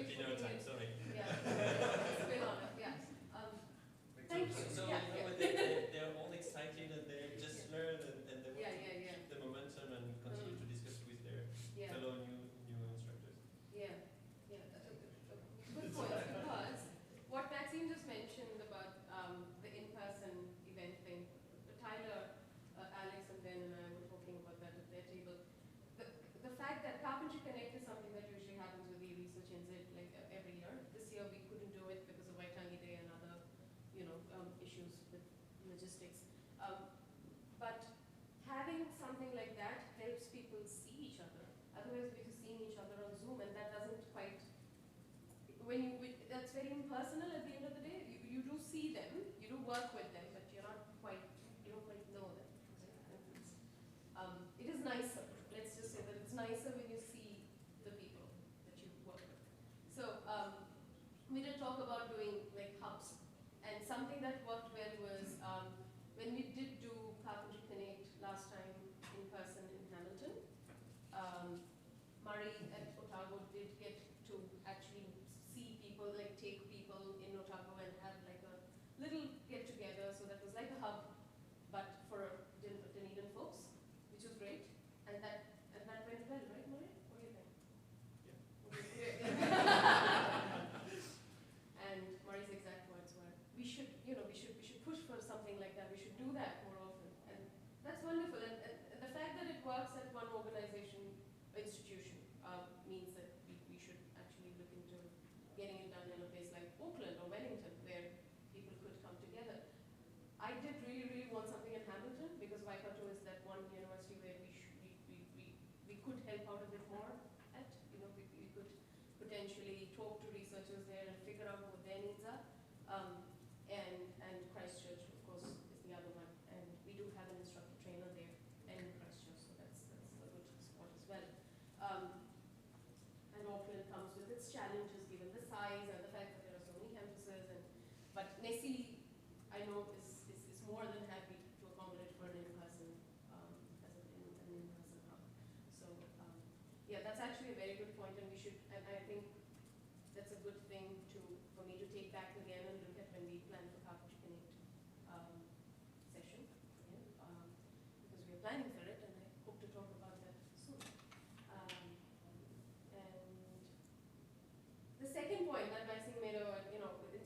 dinner time, sorry. So they're all excited and they just learn and they want to keep the momentum and continue to discuss with their fellow new instructors. Yeah, good point, because what Maxime just mentioned about the in-person event thing, Tyler, Alex and Ben and I were talking about that at their table. The fact that Carpentry Connect is something that usually happens with eResearch like every year. This year we couldn't do it because of Waitangi Day and other, issues with logistics. But having something like that helps people see each other. Otherwise, we're just seeing each other on Zoom, and that doesn't quite. That's very impersonal at the end of the day. You do see them, you do work with them, but you don't quite know them. It is nicer. Let's just say that it's nicer when you see the people that you work with. So we did talk about doing like hubs, and something that worked well was when we did do Carpentry Connect last time in person in Hamilton. Murray at Otago did get to actually see people, like take people in Otago and have like a little get together. So that was like a hub, but for Dunedin folks, which was great. And that went well, right, Murray? What do you think? And Murray's exact words were, we should push for something like that. We should do that more often. And that's wonderful. And the fact that it works at one organization, institution, means that we should actually look into getting it done in a place like Auckland or Wellington, where people could come together. I did really want something in Hamilton, because Waikato is that one university where we could help out a bit more at. We could potentially talk to researchers there and figure out what their needs are. And Christchurch, of course, is the other one. And we do have an instructor trainer there in Christchurch, so that's a good spot as well. And Auckland comes with its challenges given the size and the fact that there are so many campuses. But NeSI, I know, is more than happy to accommodate for an in-person as an in-person hub. So that's actually a very good point, and I think that's a good thing for me to take back again and look at when we plan for Carpentry Connect session, because we are planning for it, and I hope to talk about that soon. And the second point that Maxime made about, with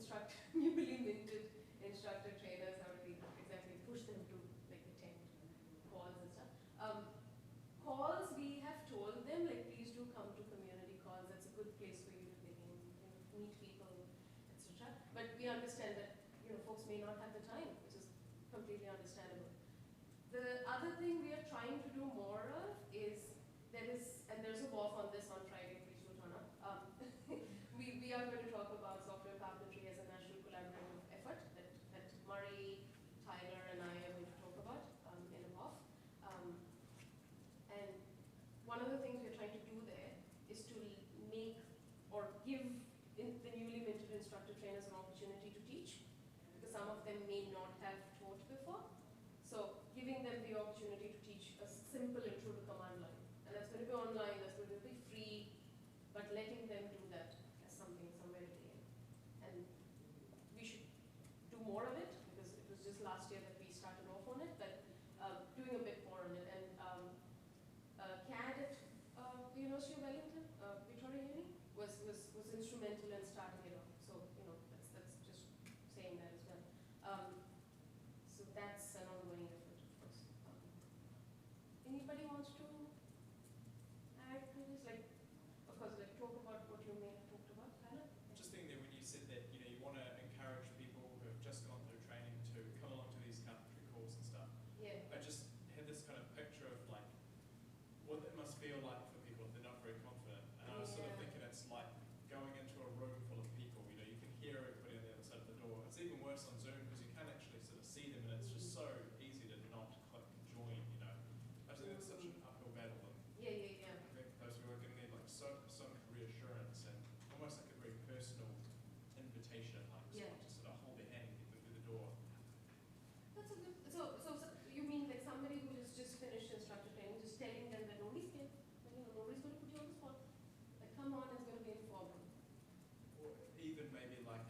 newly minted instructor trainers, how do we exactly push them to attend calls and stuff. Calls, we have told them, please do come to community calls. That's a good place for you to begin, meet people, etc. But we understand that folks may not have the time, which is completely understandable. The other thing we are trying to do more of is and there's a WAF on this on Friday, please do turn up. We are going to talk about software carpentry as a national collaborative effort that Murray, Tyler, and I are going to talk about in a WAF. And one of the things we're trying to do there is to make or give the newly minted instructor trainers an opportunity to teach, because some of them may not have taught before. So giving them the opportunity to teach a simple intro to command line. And that's going to be online, that's going to be free, but letting them do that as something somewhere at the end. And we should do more of it, because it was just last year that we started off on it. instrumental and starting it off. So, that's just saying that as well. So that's an ongoing effort, of course. Anybody wants to add to this? Like, of course, like talk about what you may have talked about. Tyler? Just thinking that when you said that, you want to encourage people who have just gone through training to come along to these carpentry calls and stuff. Yeah. I just had this kind of picture of like what it must feel like for people if they're not very confident. And I was sort of thinking it's like going into a room full of people. You can hear everybody on the other side of the door. It's even worse on Zoom because you can't actually sort of see them, and it's just so easy to not click join. I just think it's such an uphill battle. And I think those people are going to need like so much reassurance and almost like a very personal invitation, like someone to sort of hold their hand and get them through the door. That's a good. So you mean like somebody who has just finished instructor training, just telling them that nobody's scared, nobody's going to put you on the spot. Like, come on, it's going to be informal. Or even maybe like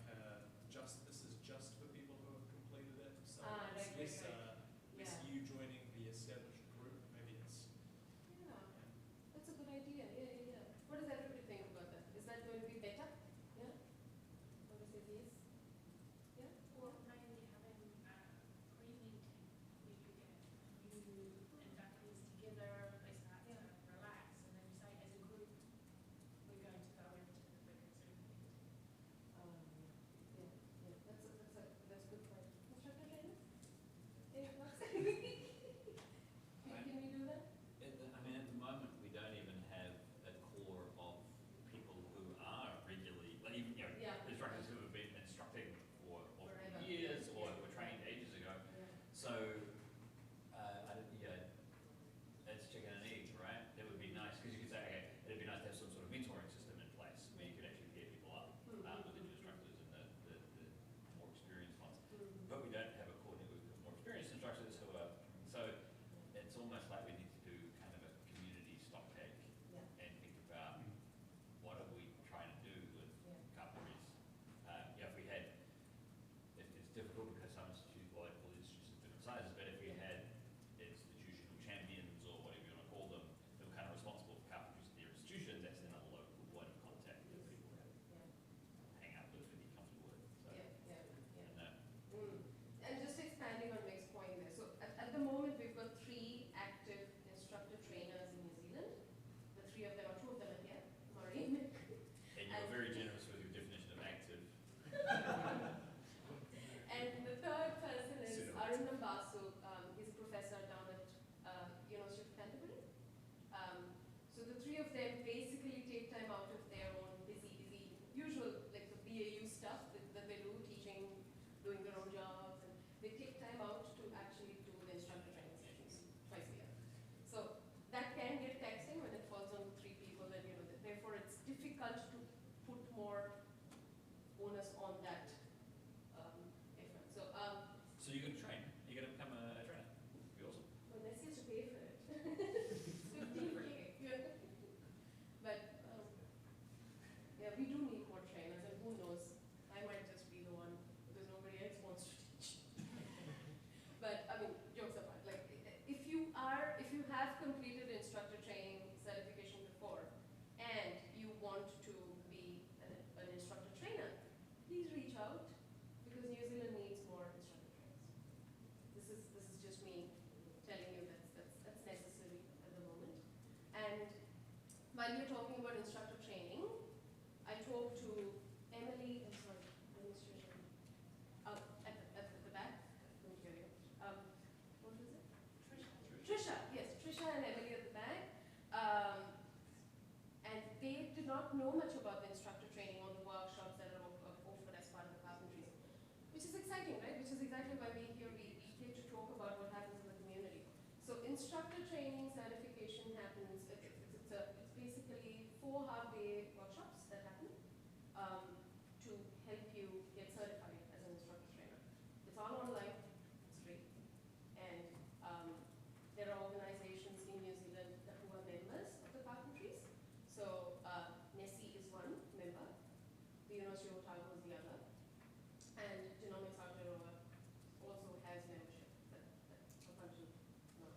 this is just for people who have completed it. So it's less you joining the established group. Maybe it's. Yeah, that's a good idea. Yeah. What does everybody think about that? Is that going to be better? Yeah. What says yes? Yeah. Or maybe having pre-meeting where you get you and Duckles together, they start to relax, and then you say, as a group, we're going to go into the bigger Zoom meeting. That's a good point. Instructor trainers? Any thoughts? Can we do that? At the moment, we don't even have a core of people who are regularly, like even instructors who have been instructing for years or were trained ages ago. So, it's chicken and egg, right? That would be nice because you could say, okay, it'd be nice to have some sort of mentoring system in place where you could actually pair people up with the new instructors and the more experienced ones. But we don't have a core network of more experienced instructors who are, so it's almost like we need to do kind of a community stock take and think about what are we trying to do with carpentries. If we had, it's difficult because some institutions, well, all institutions are different sizes, but if we had institutional champions or whatever you want to call them, who are kind of responsible for carpentries at their institution, that's another local point of contact that people can hang out with and be comfortable with. So, And just expanding on Meg's point there. So at the moment, we've got 3 active instructor trainers in New Zealand. The 3 of them, or 2 of them are here, Maureen. And you're very generous with your definition of active. And the third person is Arundam Basu. He's a professor down at University of Canterbury. So the 3 of them basically take time out of their own busy, usual, like the BAU stuff that they do, teaching, doing their own jobs, and they take time out to actually do the instructor training sessions twice a year. So that can get taxing when it falls on 3 people, and therefore it's difficult to put more onus on that effort. So you're going to train. You're going to become a trainer. It'd be awesome. Well, NeSI has to pay for it. But we do need more trainers, and who knows, I might just be the one because nobody else wants to teach. But jokes apart, like if you have completed instructor training certification before and you want to be an instructor trainer, please reach out because New Zealand needs more instructor trainers. This is just me telling you that's necessary at the moment. And while you're talking about instructor training, I talked to Emily, I'm sorry, I missed your name. At the back, I couldn't hear you. What was it? Trisha, yes, Trisha and Emily at the back. And they did not know much about the instructor training or the workshops that are offered as part of the Carpentries, which is exciting, right? Which is exactly why we get to talk about what happens in the community. So instructor training certification happens, it's basically 4 half-day workshops that happen to help you get certified as an instructor trainer. It's all online, it's free, and there are organizations in New Zealand who are members of the Carpentries. So NeSI is one member, the University of Otago is the other, and Aotearoa also has membership. That up until now.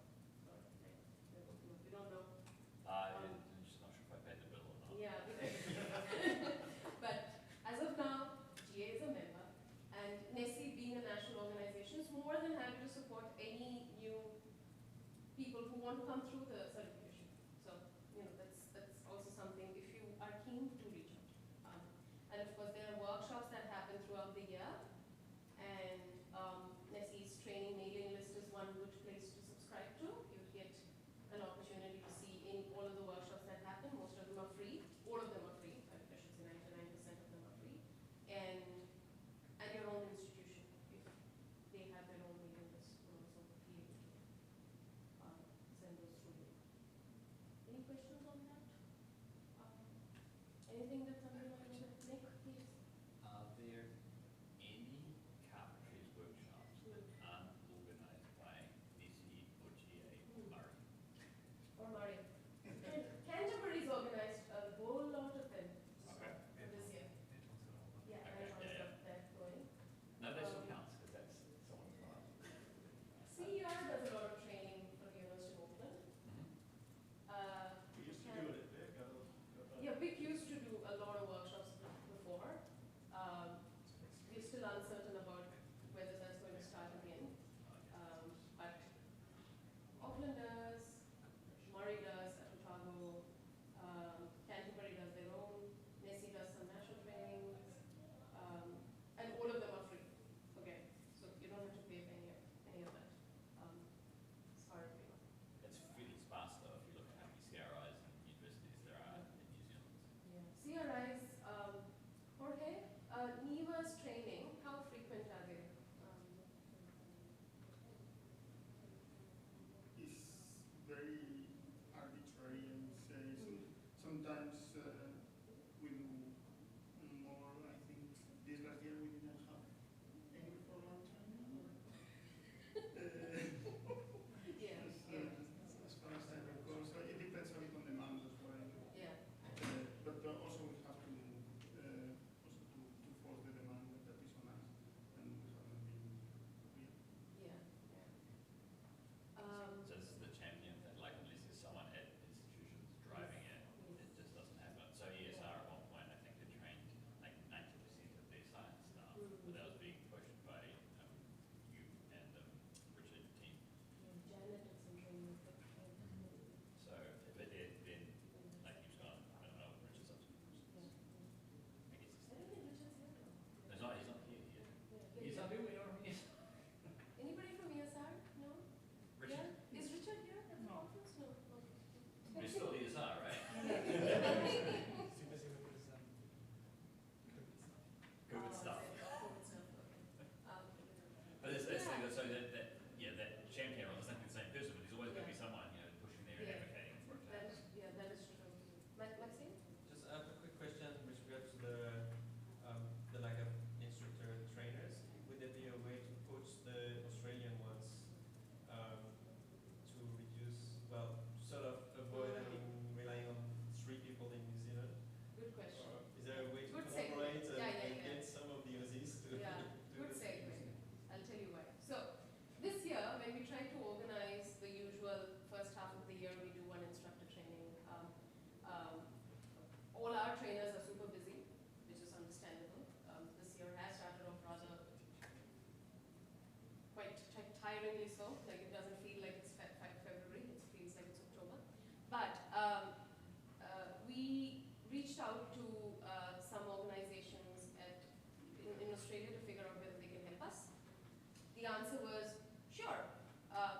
out to some organizations in Australia to figure out whether they can help us. The answer was, sure,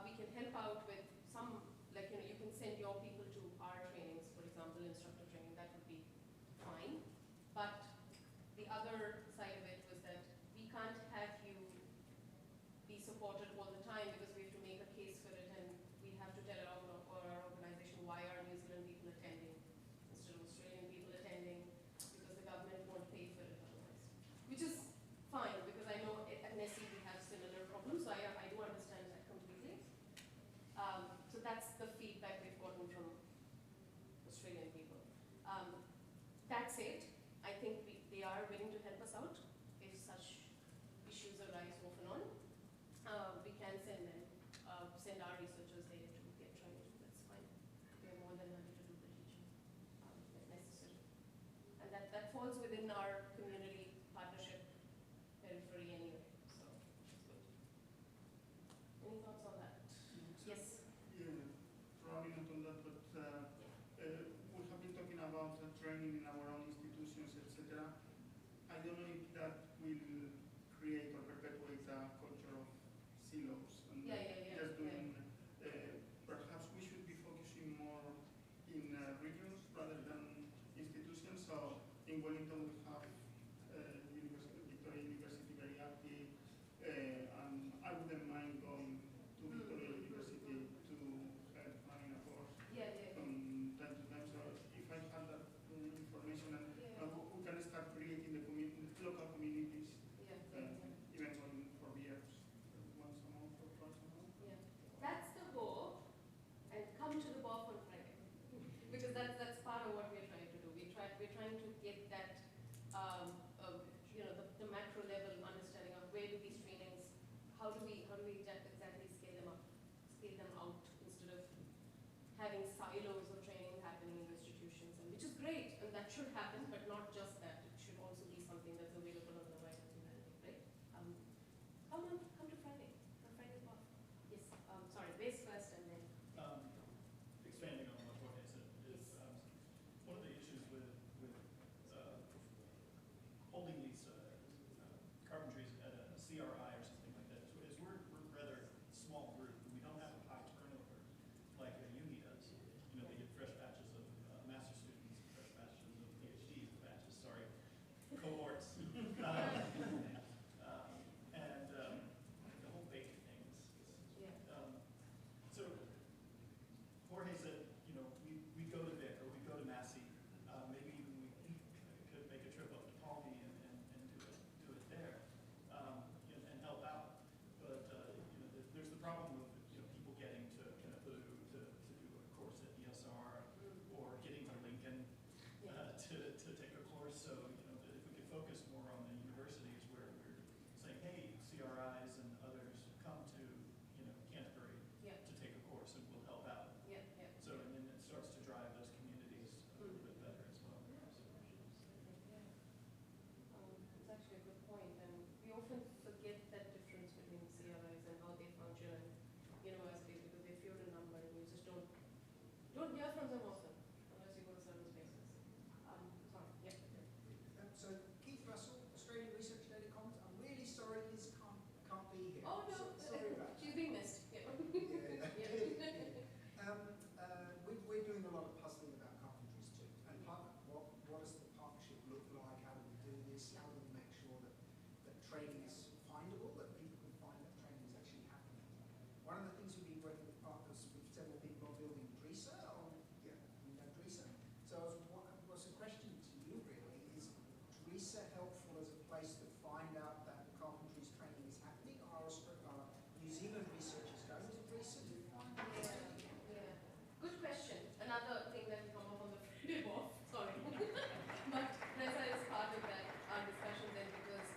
we can help out with some, like, you can send your people to our trainings, for example, instructor training, that would be fine. But the other side of it was that we can't have you be supported all the time because we have to make a case for it, and we have to tell our organization why are New Zealand people attending instead of Australian people attending, because the government won't pay for it otherwise. Which is fine, because I know at NeSI we have similar problems, so I do understand that completely. So that's the feedback we've gotten from Australian people. That said, I think they are willing to help us out if such issues arise off and on. We can send our researchers there to get trained. That's fine. They're more than happy to do the teaching if necessary. And that falls within our community partnership periphery anyway. So it's good. Any thoughts on that? Yes. Yeah, probably not on that, but we have been talking about training in our own institutions, etc. I don't know if that will create or perpetuate a culture of silos. And just doing, perhaps we should be focusing more in regions rather than institutions. So in Wellington we have Victoria University very active, and I wouldn't mind going to Victoria University to help running a course from time to time. So if I have that information, and we can start creating the local communities, even going for beers once a month or twice a month. Yeah, that's the goal, and come to the BOF on Friday, because that's part of what we're trying to do. We're trying to get that, the macro level understanding of where do these trainings, how do we exactly scale them out instead of having silos of training happening in institutions, and which is great, and that should happen, but not just that. It should also be something that's available on the wider community, right? Come to Friday. Friday BOF. Yes. Sorry, base first, and then. Expanding on what Jorge said is one of the issues with holding these carpentries at a CRI or something like that is we're rather small group. We don't have a high turnover like a uni does. They get fresh batches of master students, fresh batches of PhDs, cohorts. And the whole bake thing is so Jorge said, we go to Vic or we go to Massey. Maybe even we could make a trip up to Palmy and do it there and help out. But there's the problem of people getting to Kanepu to do a course at ESR or getting to Lincoln to take a course. So if we could focus more on the universities where we're saying, hey, CRIs and others come to Canterbury to take a course and we'll help out. So and then it starts to drive those communities a little bit better as well. It's actually a good point, and we often forget that difference between CRIs and how they function and universities, because they're few in number and you just don't hear from them often unless you go to certain spaces. So Keith Russell, Australian Research Data Commons. I'm really sorry Liz can't be here. Oh no, sorry about she's being missed. We're doing a lot of puzzling about Carpentries too, and what does the partnership look like? How do we do this? How do we make sure that training is findable, that people can find that training is actually happening? One of the things we've been working with partners with several people on building DRISA, DRISA. So what's the question to you really is DRISA helpful as a place to find out that Carpentries training is happening? Are New Zealand researchers going to DRISA to find that? Good question. Another thing that will come up on the Friday BOF, sorry. But NeSI is part of that, our discussion then, because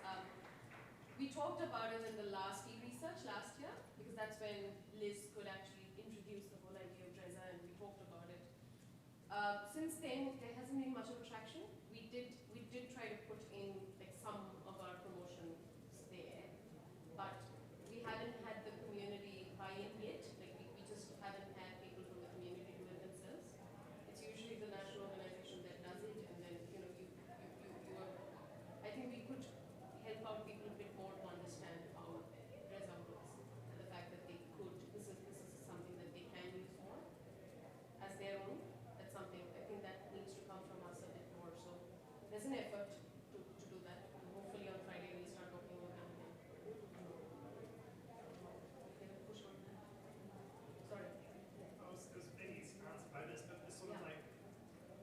we talked about it in the last eResearch last year, because that's when Liz could actually introduce the whole idea of DRISA, and we talked about it. Since then, there hasn't been much of a traction. We did try to put in some of our promotions there, but we haven't had the community buy-in yet. We just haven't had people from the community do it themselves. It's usually the national organization that does it, and then as an effort to do that. And hopefully on Friday we'll start working on that. Push on. Sorry. I was maybe answered by this, but this sort of like,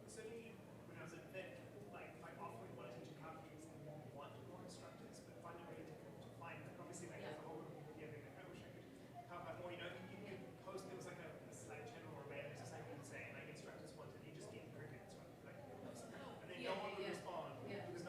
certainly when I was at Vic, like often we want to teach carpentries and we want more instructors, but find it really difficult to find. Like obviously, like there's a whole yeah, I wish I could help out more. You know, you could post, there was like a Slack channel or a mail or something saying like instructors wanted, you just get cricket instructors, like, and then no one would respond because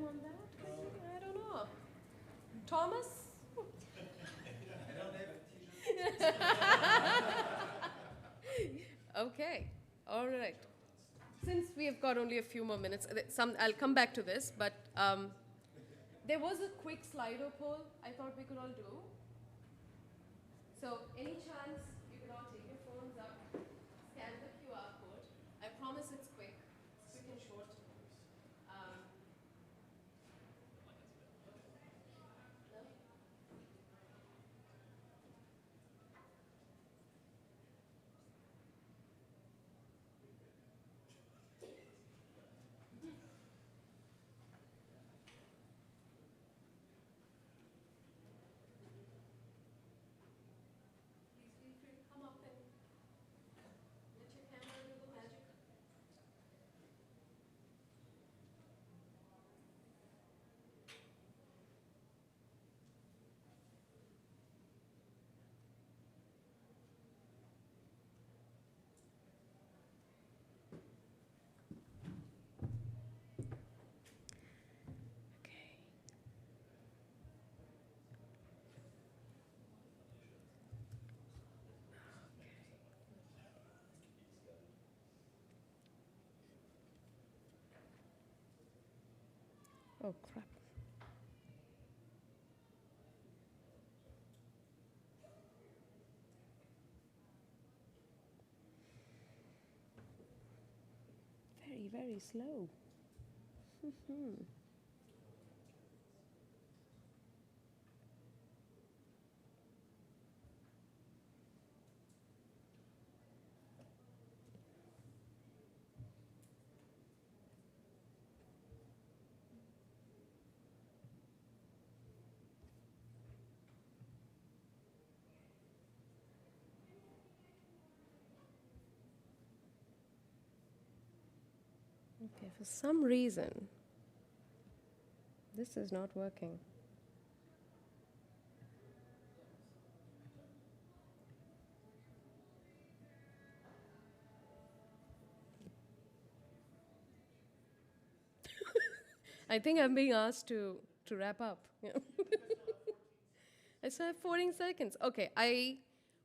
time on that? I don't know. Thomas? Okay, all right. Since we have got only a few more minutes, I'll come back to this, but there was a quick Slido poll I thought we could all do. So any chance you could all take your phones up, scan the QR code. I promise it's quick and short. Oh, crap. Very, very slow. Okay, for some reason, this is not working. I think I'm being asked to wrap up. I still have 14 seconds. Okay,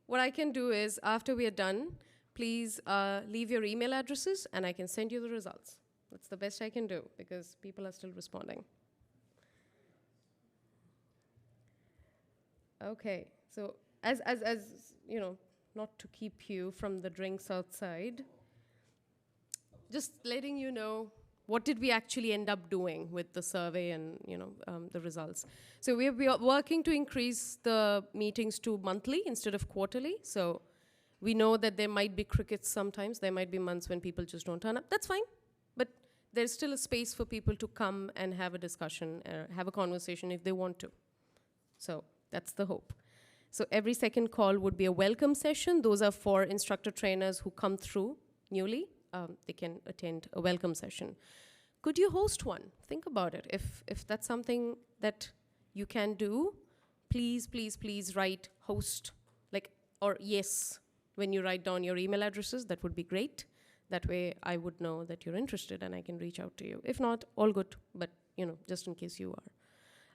what I can do is, after we are done, please leave your email addresses and I can send you the results. That's the best I can do because people are still responding. Okay, so as you know, not to keep you from the drinks outside, just letting you know what did we actually end up doing with the survey and the results. So we are working to increase the meetings to monthly instead of quarterly. So we know that there might be crickets sometimes. There might be months when people just don't turn up. That's fine. But there's still a space for people to come and have a discussion, have a conversation if they want to. So that's the hope. So every second call would be a welcome session. Those are for instructor trainers who come through newly. They can attend a welcome session. Could you host one? Think about it. If that's something that you can do, please, please, please write host, or yes, when you write down your email addresses. That would be great. That way I would know that you're interested and I can reach out to you. If not, all good, but just in case you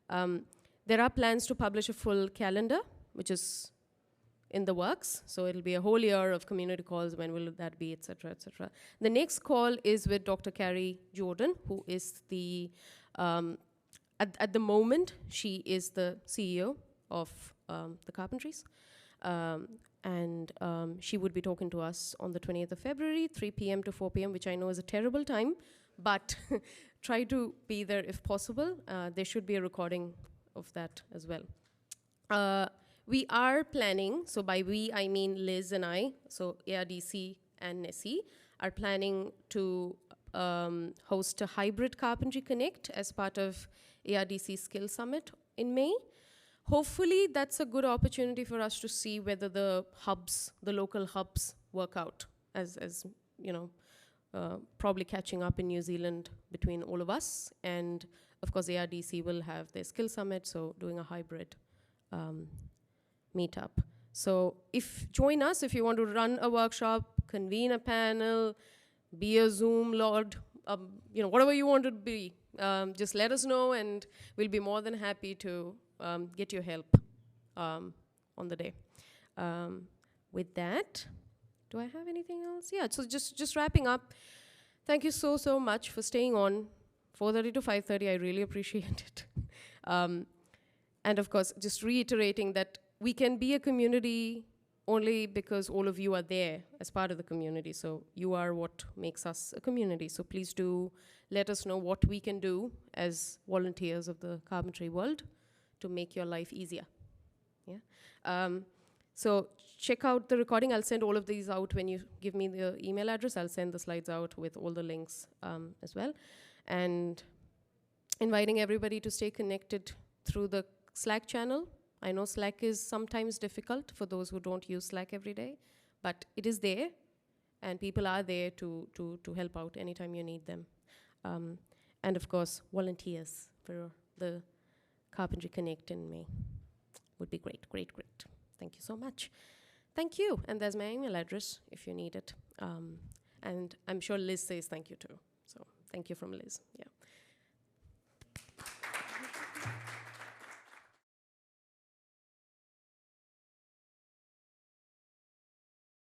are. There are plans to publish a full calendar, which is in the works. So it'll be a whole year of community calls. When will that be, et cetera, et cetera. The next call is with Dr. Carrie Jordan, who is the, at the moment, she is the CEO of the Carpentries. And she would be talking to us on the 20th of February, 3 p.m. to 4 p.m., which I know is a terrible time, but try to be there if possible. There should be a recording of that as well. We are planning, so by we, I mean Liz and I, so ARDC and NeSI, are planning to host a hybrid Carpentry Connect as part of ARDC Skill Summit in May. Hopefully, that's a good opportunity for us to see whether the hubs, the local hubs, work out as probably catching up in New Zealand between all of us. And of course, ARDC will have their Skill Summit, so doing a hybrid meetup. So join us if you want to run a workshop, convene a panel, be a Zoom lord, whatever you want to be, Just let us know, and we'll be more than happy to get your help on the day. With that, do I have anything else? Yeah, so just wrapping up. Thank you so much for staying on 4:30 to 5:30. I really appreciate it. And of course, just reiterating that we can be a community only because all of you are there as part of the community. So you are what makes us a community. So please do let us know what we can do as volunteers of the carpentry world to make your life easier. Yeah. So check out the recording. I'll send all of these out when you give me the email address. I'll send the slides out with all the links as well. And inviting everybody to stay connected through the Slack channel. I know Slack is sometimes difficult for those who don't use Slack every day, but it is there, and people are there to help out anytime you need them. And of course, volunteers for the Carpentry Connect in May would be great. Thank you so much. Thank you, and there's my email address if you need it. And I'm sure Liz says thank you too. So thank you from Liz, yeah.